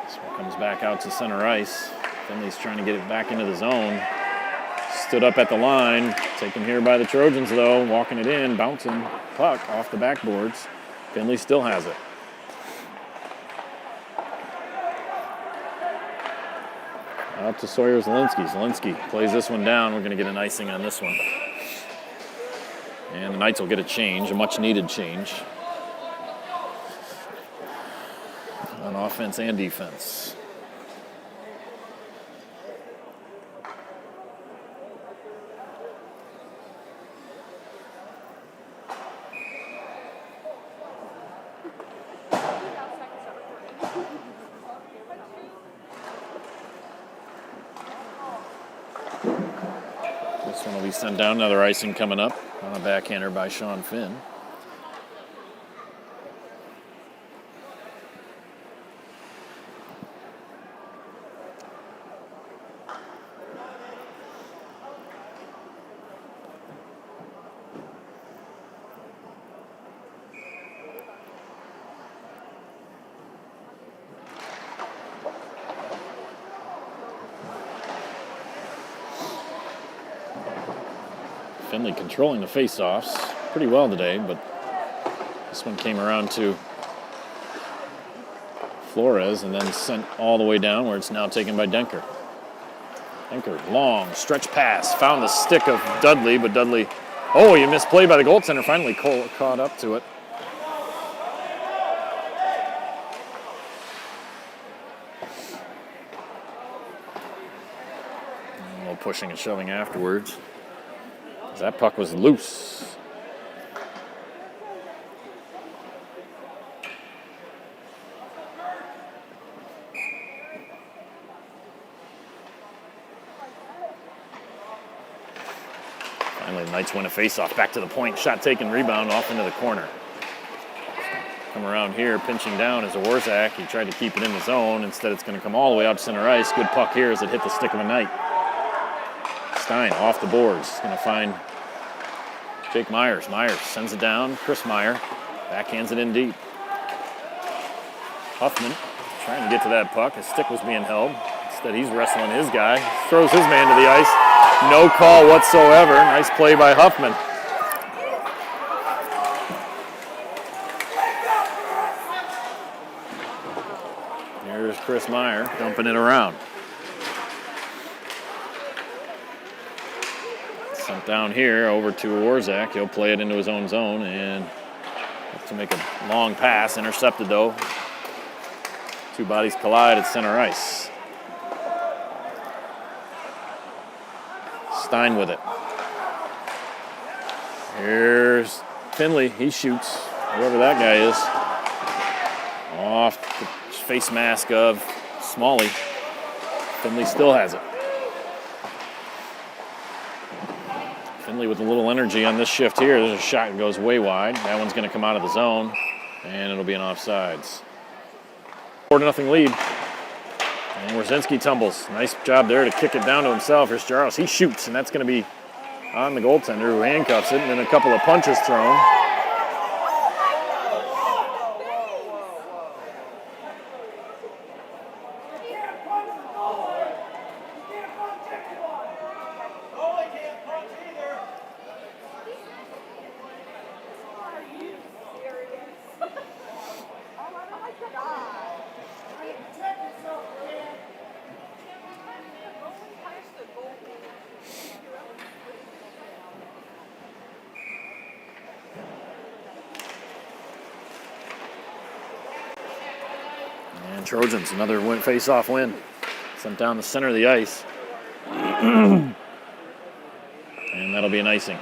This one comes back out to center ice. Findlay's trying to get it back into the zone. Stood up at the line. Taken here by the Trojans, though. Walking it in, bouncing puck off the backboards. Findlay still has it. Out to Sawyer Zielinski. Zielinski plays this one down. We're going to get an icing on this one. And the Knights will get a change, a much-needed change on offense and defense. This one will be sent down. Another icing coming up on a backhander by Sean Finn. Findlay controlling the face-offs pretty well today, but this one came around to Flores and then sent all the way down where it's now taken by Denker. Denker, long stretch pass, found the stick of Dudley, but Dudley, he misplayed by the goaltender, finally caught up to it. A little pushing and shoving afterwards. That puck was loose. Finally, the Knights win a faceoff. Back to the point. Shot taken, rebound off into the corner. Come around here, pinching down is Warzak. He tried to keep it in the zone. Instead, it's going to come all the way out to center ice. Good puck here as it hit the stick of a Knight. Stein off the boards. He's going to find Jake Myers. Myers sends it down. Chris Meyer backhands it in deep. Huffman trying to get to that puck. His stick was being held. Instead, he's wrestling his guy. Throws his man to the ice. No call whatsoever. Nice play by Huffman. Here's Chris Meyer dumping it around. Sent down here over to Warzak. He'll play it into his own zone and have to make a long pass. Intercepted though. Two bodies collide at center ice. Stein with it. Here's Findlay. He shoots, whoever that guy is. Off the face mask of Smalley. Findlay still has it. Findlay with a little energy on this shift here. There's a shot that goes way wide. That one's going to come out of the zone, and it'll be an offsides. 4-0 lead. And Warzynski tumbles. Nice job there to kick it down to himself. Here's Jaros. He shoots, and that's going to be on the goaltender who handcuffs it, and then a couple of punches thrown. And Trojans, another face-off win. Sent down the center of the ice. And that'll be an icing.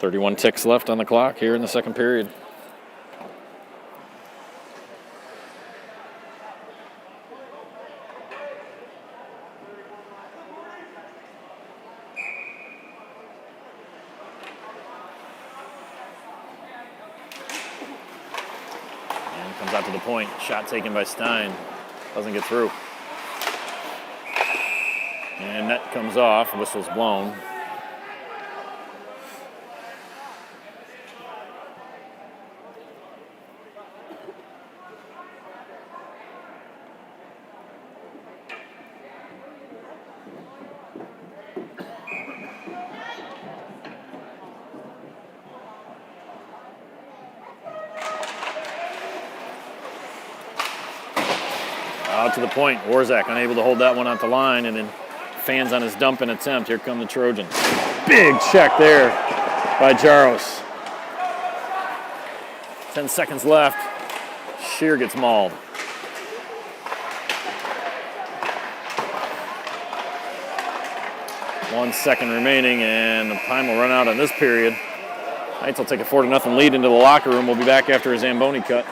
.31 ticks left on the clock here in the second period. And comes out to the point. Shot taken by Stein. Doesn't get through. And net comes off. Whistle's blown. Out to the point. Warzak unable to hold that one at the line, and then fans on his dumping attempt. Here come the Trojans. Big check there by Jaros. 10 seconds left. Shear gets mauled. 1 second remaining, and the time will run out on this period. Knights will take a 4-0 lead into the locker room. We'll be back after a Zamboni cut.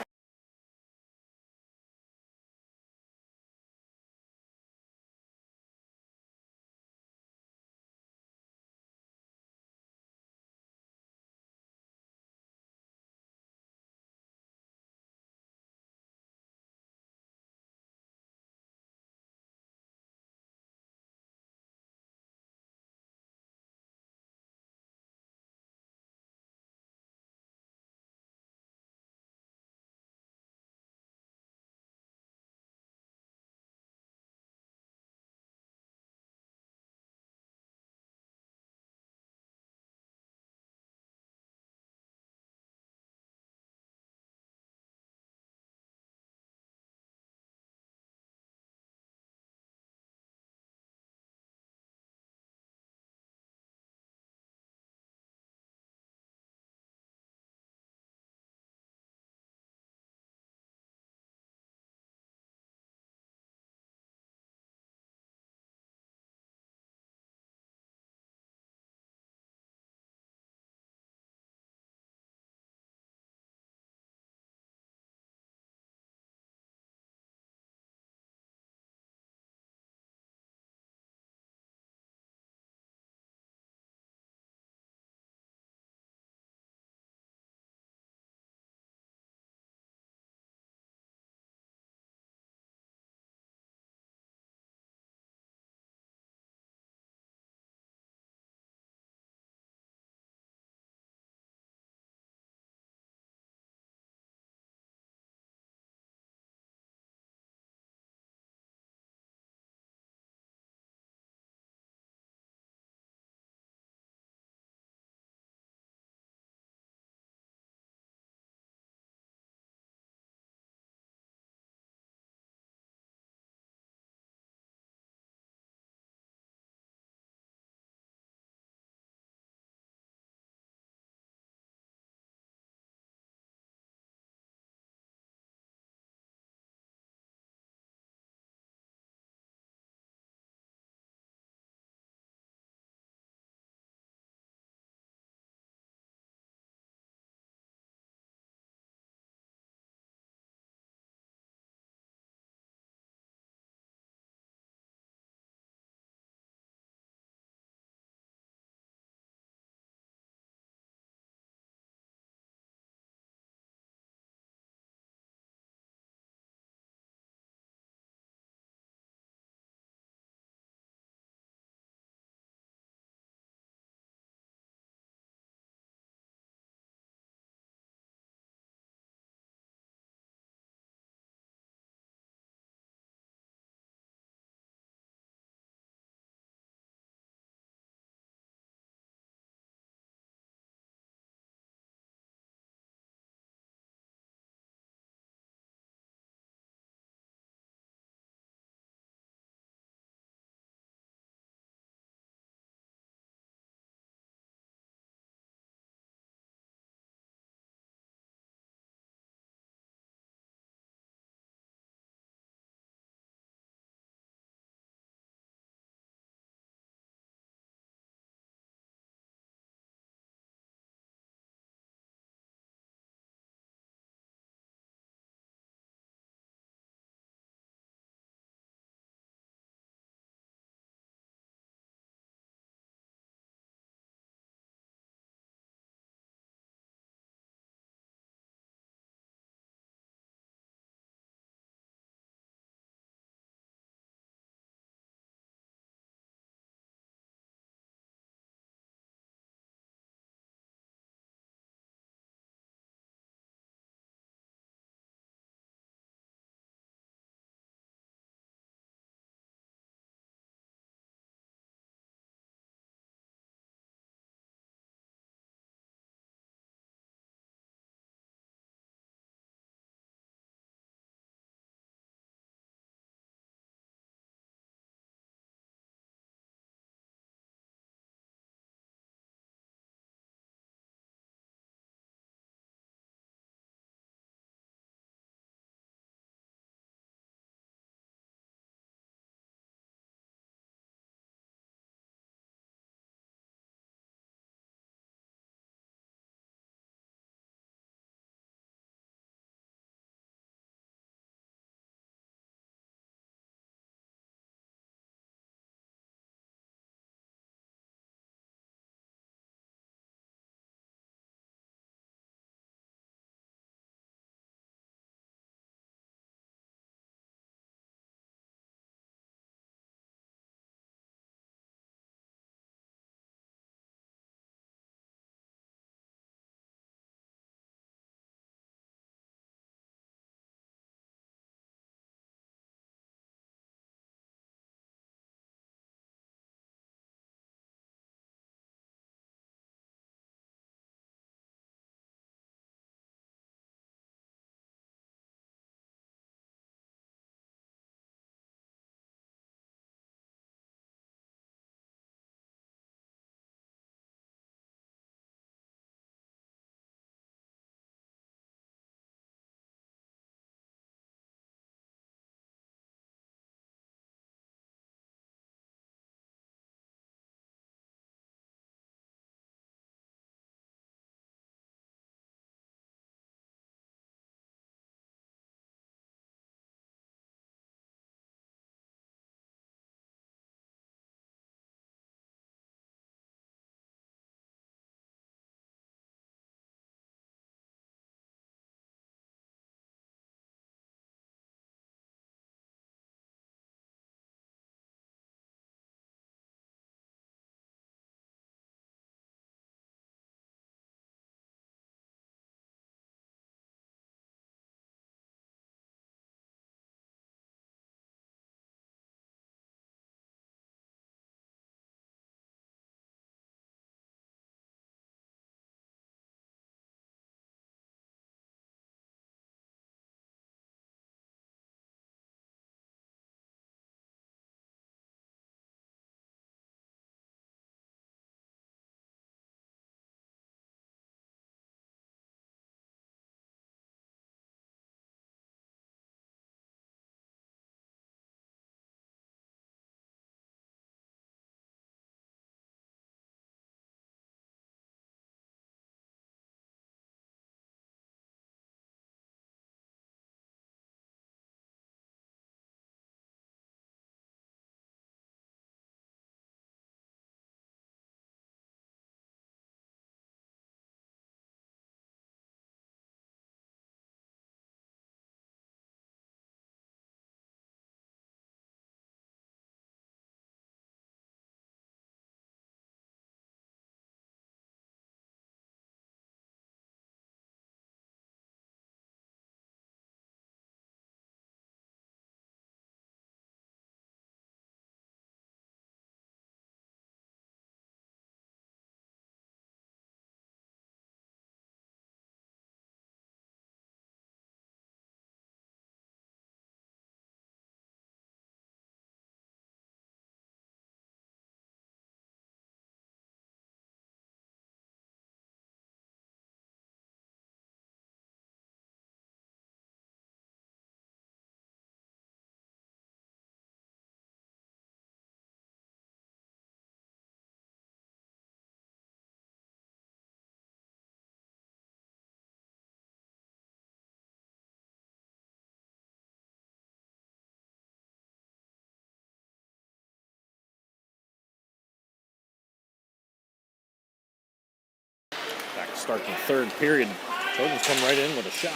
start the third period. Trojans come right in with a shot,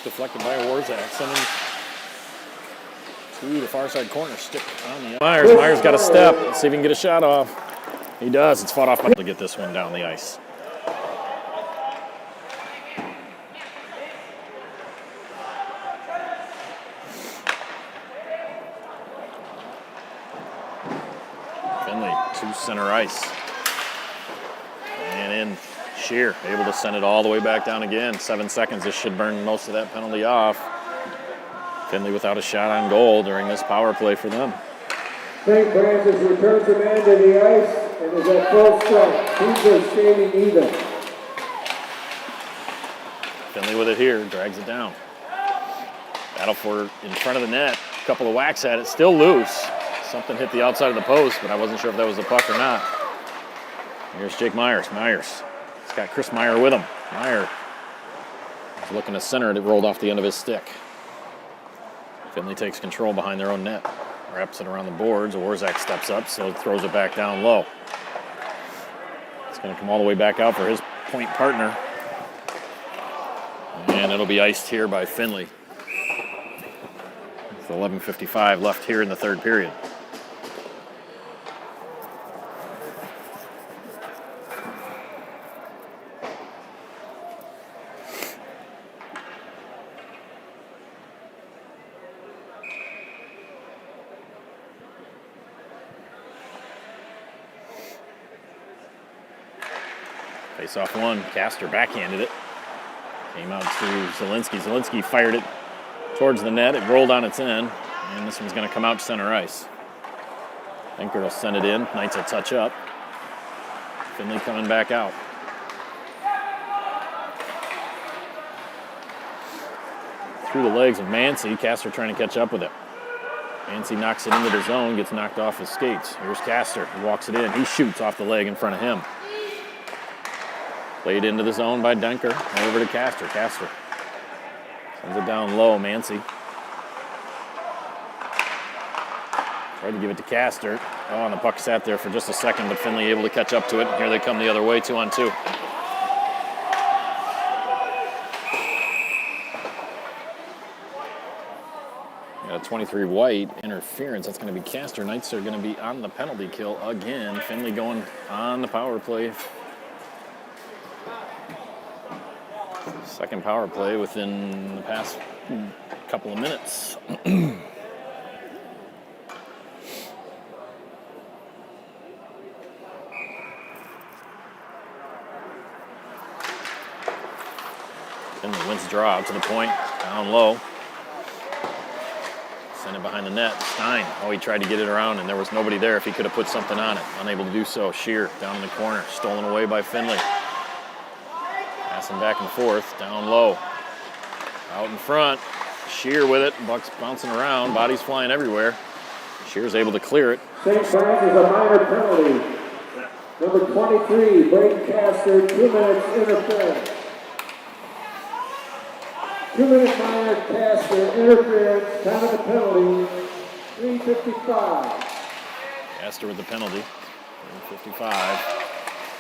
deflected by Warzak, sending to the far side corner, stick on the Myers. Myers got a step. Let's see if he can get a shot off. He does. It's fought off by to get this one down the ice. Finley to center ice. And in. Shear able to send it all the way back down again. 7 seconds. This should burn most of that penalty off. Finley without a shot on goal during this power play for them. St. Francis returns the man to the ice and is at full strike. Teams are skating even. Finley with it here, drags it down. Battle for it in front of the net. A couple of whacks at it, still loose. Something hit the outside of the post, but I wasn't sure if that was the puck or not. Here's Jake Myers. Myers. He's got Chris Meyer with him. Meyer is looking to center it. It rolled off the end of his stick. Finley takes control behind their own net. Wraps it around the boards. Warzak steps up, so throws it back down low. It's going to come all the way back out for his point partner. And it'll be iced here by Finley. With 11:55 left here in the third period. Face-off one, Castor backhanded it. Came out to Zielinski. Zielinski fired it towards the net. It rolled on its end, and this one's going to come out to center ice. Denker will send it in. Knights will touch up. Finley coming back out. Through the legs of Mancy. Castor trying to catch up with it. Mancy knocks it into the zone, gets knocked off his skates. Here's Castor. He walks it in. He shoots off the leg in front of him. Played into the zone by Denker. Over to Castor. Castor sends it down low. Mancy tried to give it to Castor. Oh, and the puck sat there for just a second, but Finley able to catch up to it. And here they come the other way, 2-on-2. Got a 23 white interference. That's going to be Castor. Knights are going to be on the penalty kill again. Finley going on the power play. Second power play within the past couple of minutes. Finley wins the draw out to the point, down low. Send it behind the net. Stein, he tried to get it around, and there was nobody there if he could have put something on it. Unable to do so. Shear down in the corner, stolen away by Finley. Passing back and forth, down low. Out in front, Shear with it, Buck's bouncing around, bodies flying everywhere. Shear's able to clear it. St. Francis a minor penalty. Number 23, Braden Castor, 2 minutes interference. 2 minute minor Castor interference, time of the penalty, 3:55. Castor with the penalty, 3:55.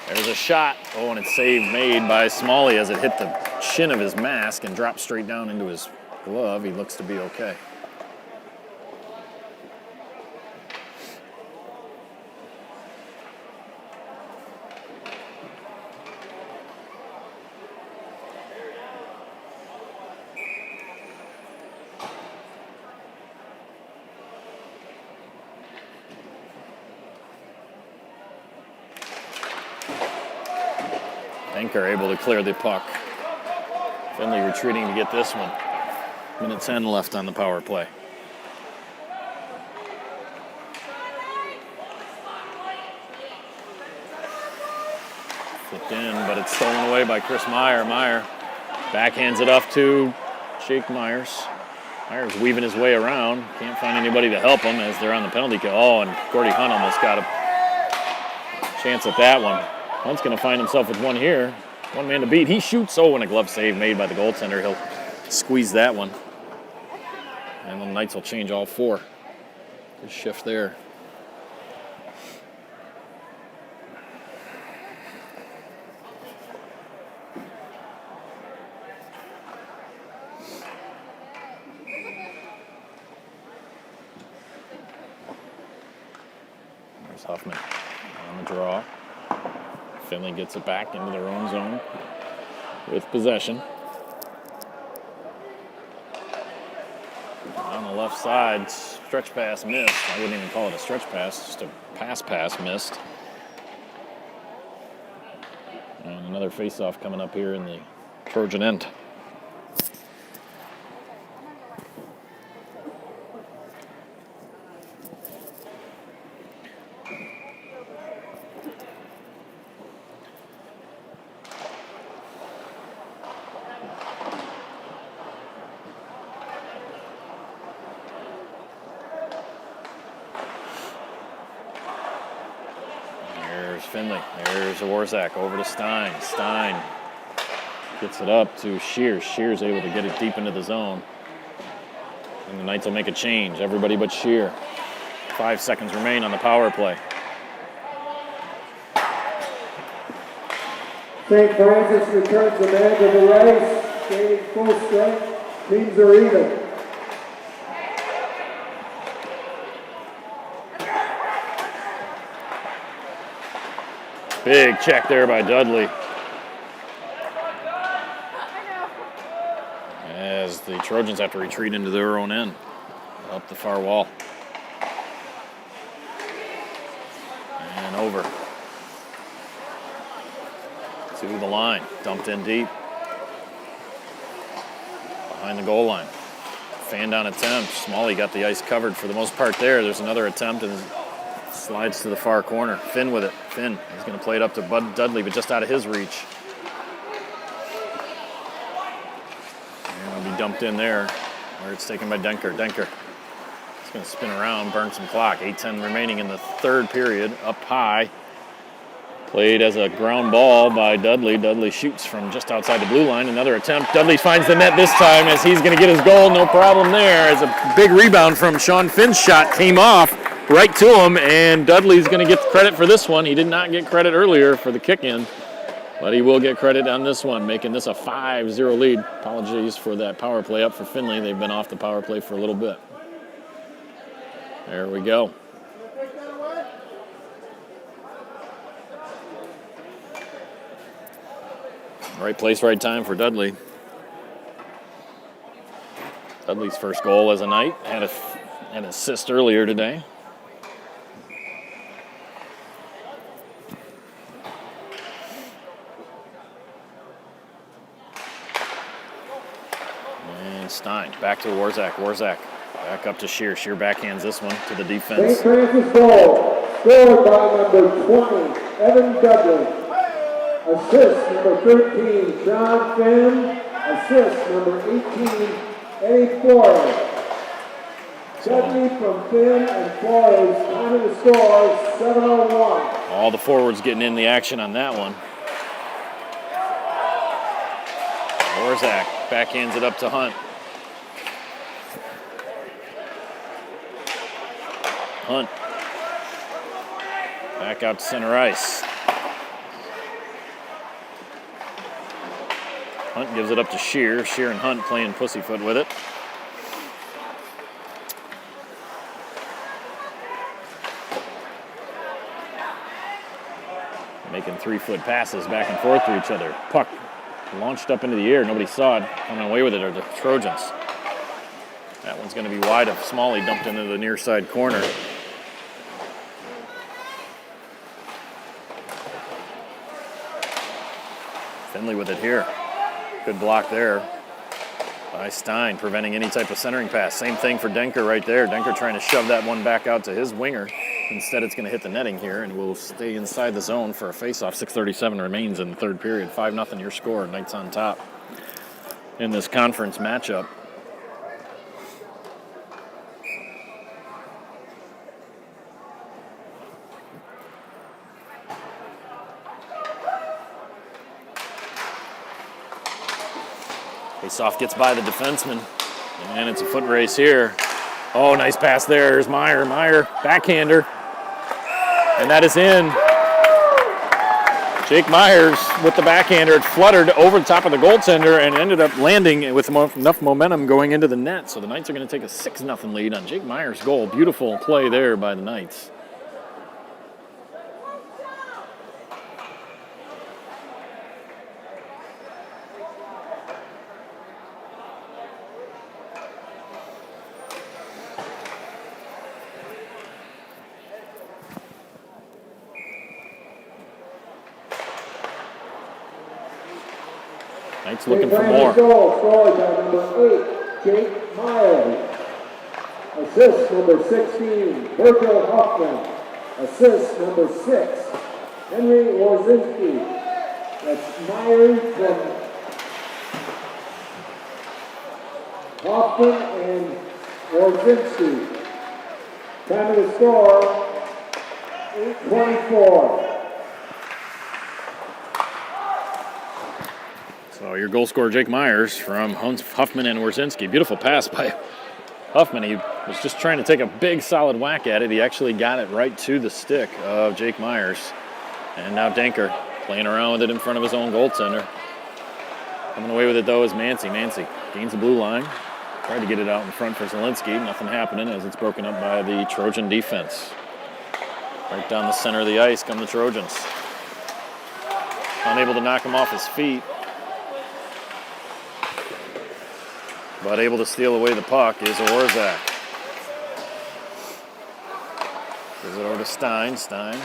There's a shot. And it's saved made by Smalley as it hit the chin of his mask and dropped straight down into his glove. He looks to be okay. Denker able to clear the puck. Finley retreating to get this one. Minute 10 left on the power play. Flipped in, but it's stolen away by Chris Meyer. Meyer backhands it off to Jake Myers. Myers weaving his way around. Can't find anybody to help him as they're on the penalty kill. And Gordy Hunt almost got a chance at that one. Hunt's going to find himself with one here. One man to beat. He shoots. And a glove save made by the goaltender. He'll squeeze that one. And the Knights will change all four. Good shift there. Here's Huffman on the draw. Finley gets it back into their own zone with possession. On the left side, stretch pass missed. I wouldn't even call it a stretch pass, just a pass missed. And another face-off coming up here in the Trojan end. Finley. There's Warzak over to Stein. Stein gets it up to Shears. Shears able to get it deep into the zone. And the Knights will make a change. Everybody but Shear. 5 seconds remain on the power play. St. Francis returns the man to the race, gaining full strength. Teams are even. Big check there by Dudley. As the Trojans have to retreat into their own end, up the far wall. And over. To the line, dumped in deep. Behind the goal line. Fan down attempt. Smalley got the ice covered for the most part there. There's another attempt and slides to the far corner. Finn with it. Finn is going to play it up to Bud Dudley, but just out of his reach. And it'll be dumped in there, where it's taken by Denker. Denker is going to spin around, burn some clock. 8:10 remaining in the third period. Up high. Played as a ground ball by Dudley. Dudley shoots from just outside the blue line. Another attempt. Dudley finds the net this time as he's going to get his goal. No problem there. As a big rebound from Sean Finn's shot came off right to him, and Dudley's going to get credit for this one. He did not get credit earlier for the kick-in, but he will get credit on this one, making this a 5-0 lead. Apologies for that power play up for Finley. They've been off the power play for a little bit. There we go. Right place, right time for Dudley. Dudley's first goal as a Knight. Had an assist earlier today. Stein, back to Warzak. Warzak, back up to Shear. Shear backhands this one to the defense. St. Francis goal, scored by number 20, Evan Dudley. Assist number 13, Sean Finn. Assist number 18, Eddie Flores. Dudley from Finn and Flores. Time of the score, 7:01. All the forwards getting in the action on that one. Warzak backhands it up to Hunt. Hunt. Back out to center ice. Hunt gives it up to Shear. Shear and Hunt playing pussyfoot with it. Making 3-foot passes back and forth to each other. Puck launched up into the air. Nobody saw it. Coming away with it are the Trojans. That one's going to be wide of Smalley, dumped into the near side corner. Finley with it here. Good block there by Stein, preventing any type of centering pass. Same thing for Denker right there. Denker trying to shove that one back out to his winger. Instead, it's going to hit the netting here, and we'll stay inside the zone for a face-off. 6:37 remains in the third period. 5-0 your score. Knights on top in this conference matchup. Face-off gets by the defenseman, and it's a foot race here. Oh, nice pass there. There's Meyer. Meyer, backhander. And that is in. Jake Myers with the backhander. It fluttered over the top of the goaltender and ended up landing with enough momentum going into the net. So the Knights are going to take a 6-0 lead on Jake Myers' goal. Beautiful play there by the Knights. Knights looking for Big more. goal scored by number 8, Jake Miles. Assist number 16, Virgil Hoffman. Assist number 6, Henry Warzinski. That's Myers from Hoffman and Warzinski. Time of the score, 8:24. So your goal scorer, Jake Myers from Huffman and Warzinski. Beautiful pass by Huffman. He was just trying to take a big solid whack at it. He actually got it right to the stick of Jake Myers. And now Denker playing around with it in front of his own goaltender. Coming away with it though is Mancy. Mancy gains the blue line. Tried to get it out in front for Zielinski. Nothing happening as it's broken up by the Trojan defense. Right down the center of the ice come the Trojans. Unable to knock him off his feet. But able to steal away the puck is Orzak. Gives it over to Stein. Stein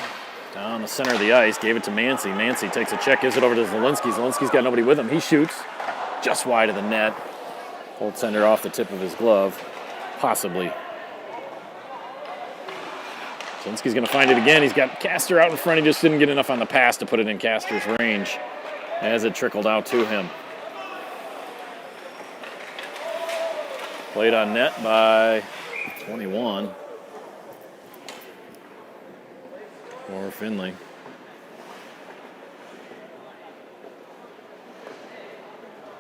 down the center of the ice. Gave it to Mancy. Mancy takes a check. Gives it over to Zielinski. Zielinski's got nobody with him. He shoots just wide of the net. Goaltender off the tip of his glove. Possibly. Zielinski's going to find it again. He's got Castor out in front. He just didn't get enough on the pass to put it in Castor's range as it trickled out to him. Played on net by 21 for Finley.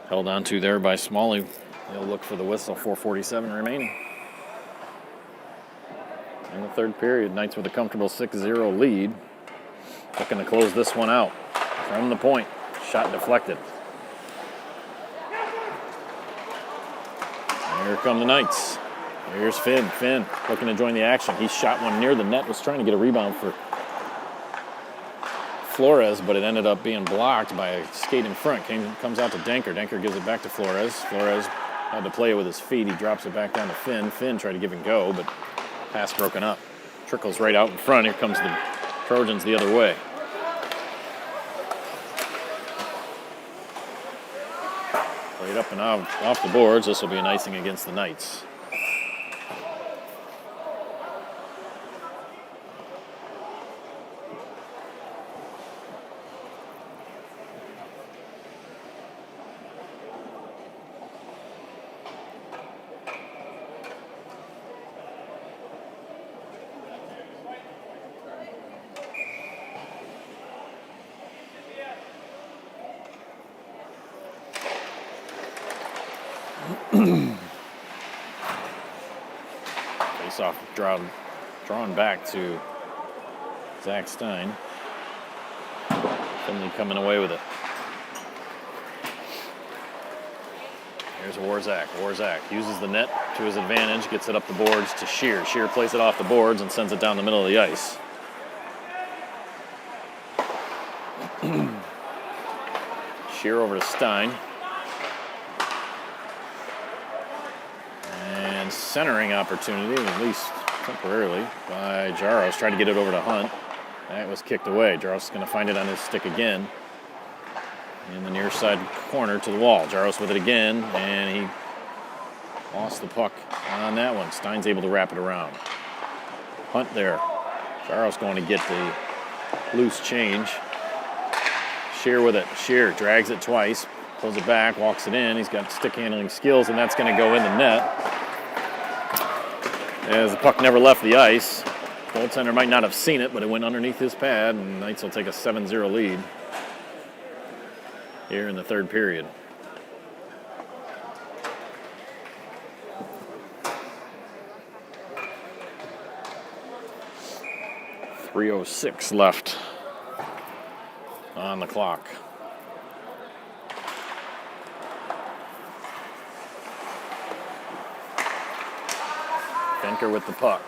Held on to there by Smalley. He'll look for the whistle. 4:47 remaining. In the third period, Knights with a comfortable 6-0 lead. Looking to close this one out from the point. Shot deflected. Here come the Knights. Here's Finn. Finn looking to join the action. He shot one near the net, was trying to get a rebound for Flores, but it ended up being blocked by a skate in front. Comes out to Denker. Denker gives it back to Flores. Flores had to play it with his feet. He drops it back down to Finn. Finn tried to give and go, but pass broken up. Trickles right out in front. Here comes the Trojans the other way. Played up and out off the boards. This will be an icing against the Knights. Face-off drawn back to Zach Stein. Finley coming away with it. Here's Warzak. Warzak uses the net to his advantage, gets it up the boards to Shear. Shear plays it off the boards and sends it down the middle of the ice. Shear over to Stein. And centering opportunity, at least temporarily, by Jaros. Tried to get it over to Hunt. That was kicked away. Jaros is going to find it on his stick again. In the near side corner to the wall. Jaros with it again, and he lost the puck on that one. Stein's able to wrap it around. Hunt there. Jaros going to get the loose change. Shear with it. Shear drags it twice, pulls it back, walks it in. He's got stick handling skills, and that's going to go in the net. As the puck never left the ice. Goaltender might not have seen it, but it went underneath his pad, and Knights will take a 7-0 lead here in the third period. .306 left on the clock. Denker with the puck.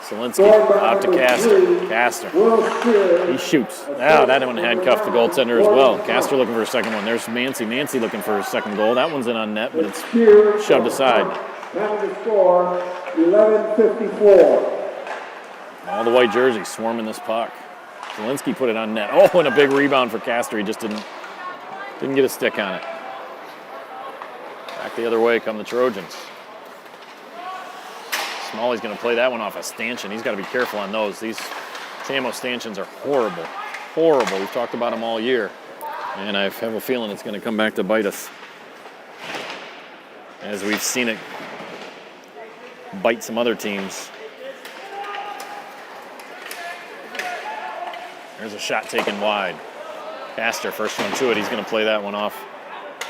Zielinski out to Castor. Castor. He shoots. Now that one handcuffed the goaltender as well. Castor looking for a second one. There's Mancy. Mancy looking for his second goal. That one's in on net, but it's shoved aside. Time to score, 11:54. All the white jerseys swarming this puck. Zielinski put it on net. Oh, and a big rebound for Castor. He just didn't get a stick on it. Back the other way come the Trojans. Smalley's going to play that one off a stanchion. He's got to be careful on those. These Samo stanchions are horrible. Horrible. We've talked about them all year. And I have a feeling it's going to come back to bite us. As we've seen it bite some other teams. There's a shot taken wide. Castor, first one to it. He's going to play that one off.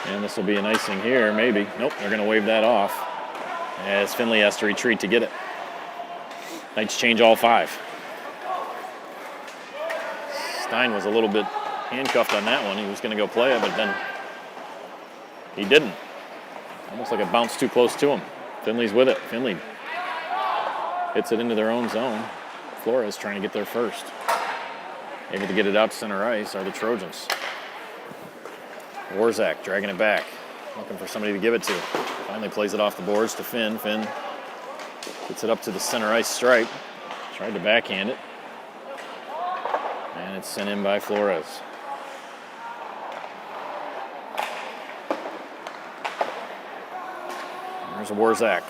And this will be an icing here, maybe. Nope, they're going to wave that off. As Finley has to retreat to get it. Knights change all 5. Stein was a little bit handcuffed on that one. He was going to go play it, but then he didn't. Almost like it bounced too close to him. Finley's with it. Finley hits it into their own zone. Flores trying to get there first. Able to get it out to center ice are the Trojans. Warzak dragging it back. Looking for somebody to give it to. Finally plays it off the boards to Finn. Finn gets it up to the center ice stripe. Tried to backhand it. And it's sent in by Flores. There's a Warzak.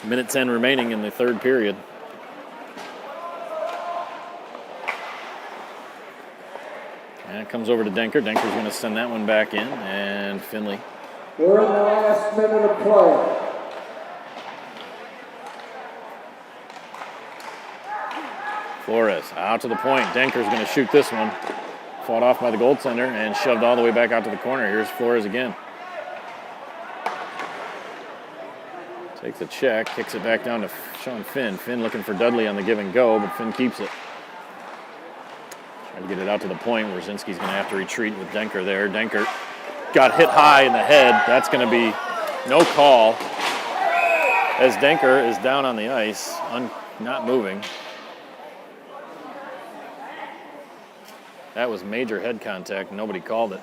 Minute 10 remaining in the third period. And it comes over to Denker. Denker's going to send that one back in. And Finley. We're in the last minute of play. Flores out to the point. Denker's going to shoot this one. Fought off by the goaltender and shoved all the way back out to the corner. Here's Flores again. Takes a check, kicks it back down to Sean Finn. Finn looking for Dudley on the give and go, but Finn keeps it. Trying to get it out to the point where Zinski's going to have to retreat with Denker there. Denker got hit high in the head. That's going to be no call as Denker is down on the ice, not moving. That was major head contact. Nobody called it.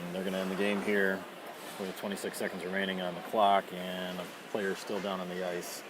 And they're going to end the game here with 26 seconds remaining on the clock and a player still down on the ice.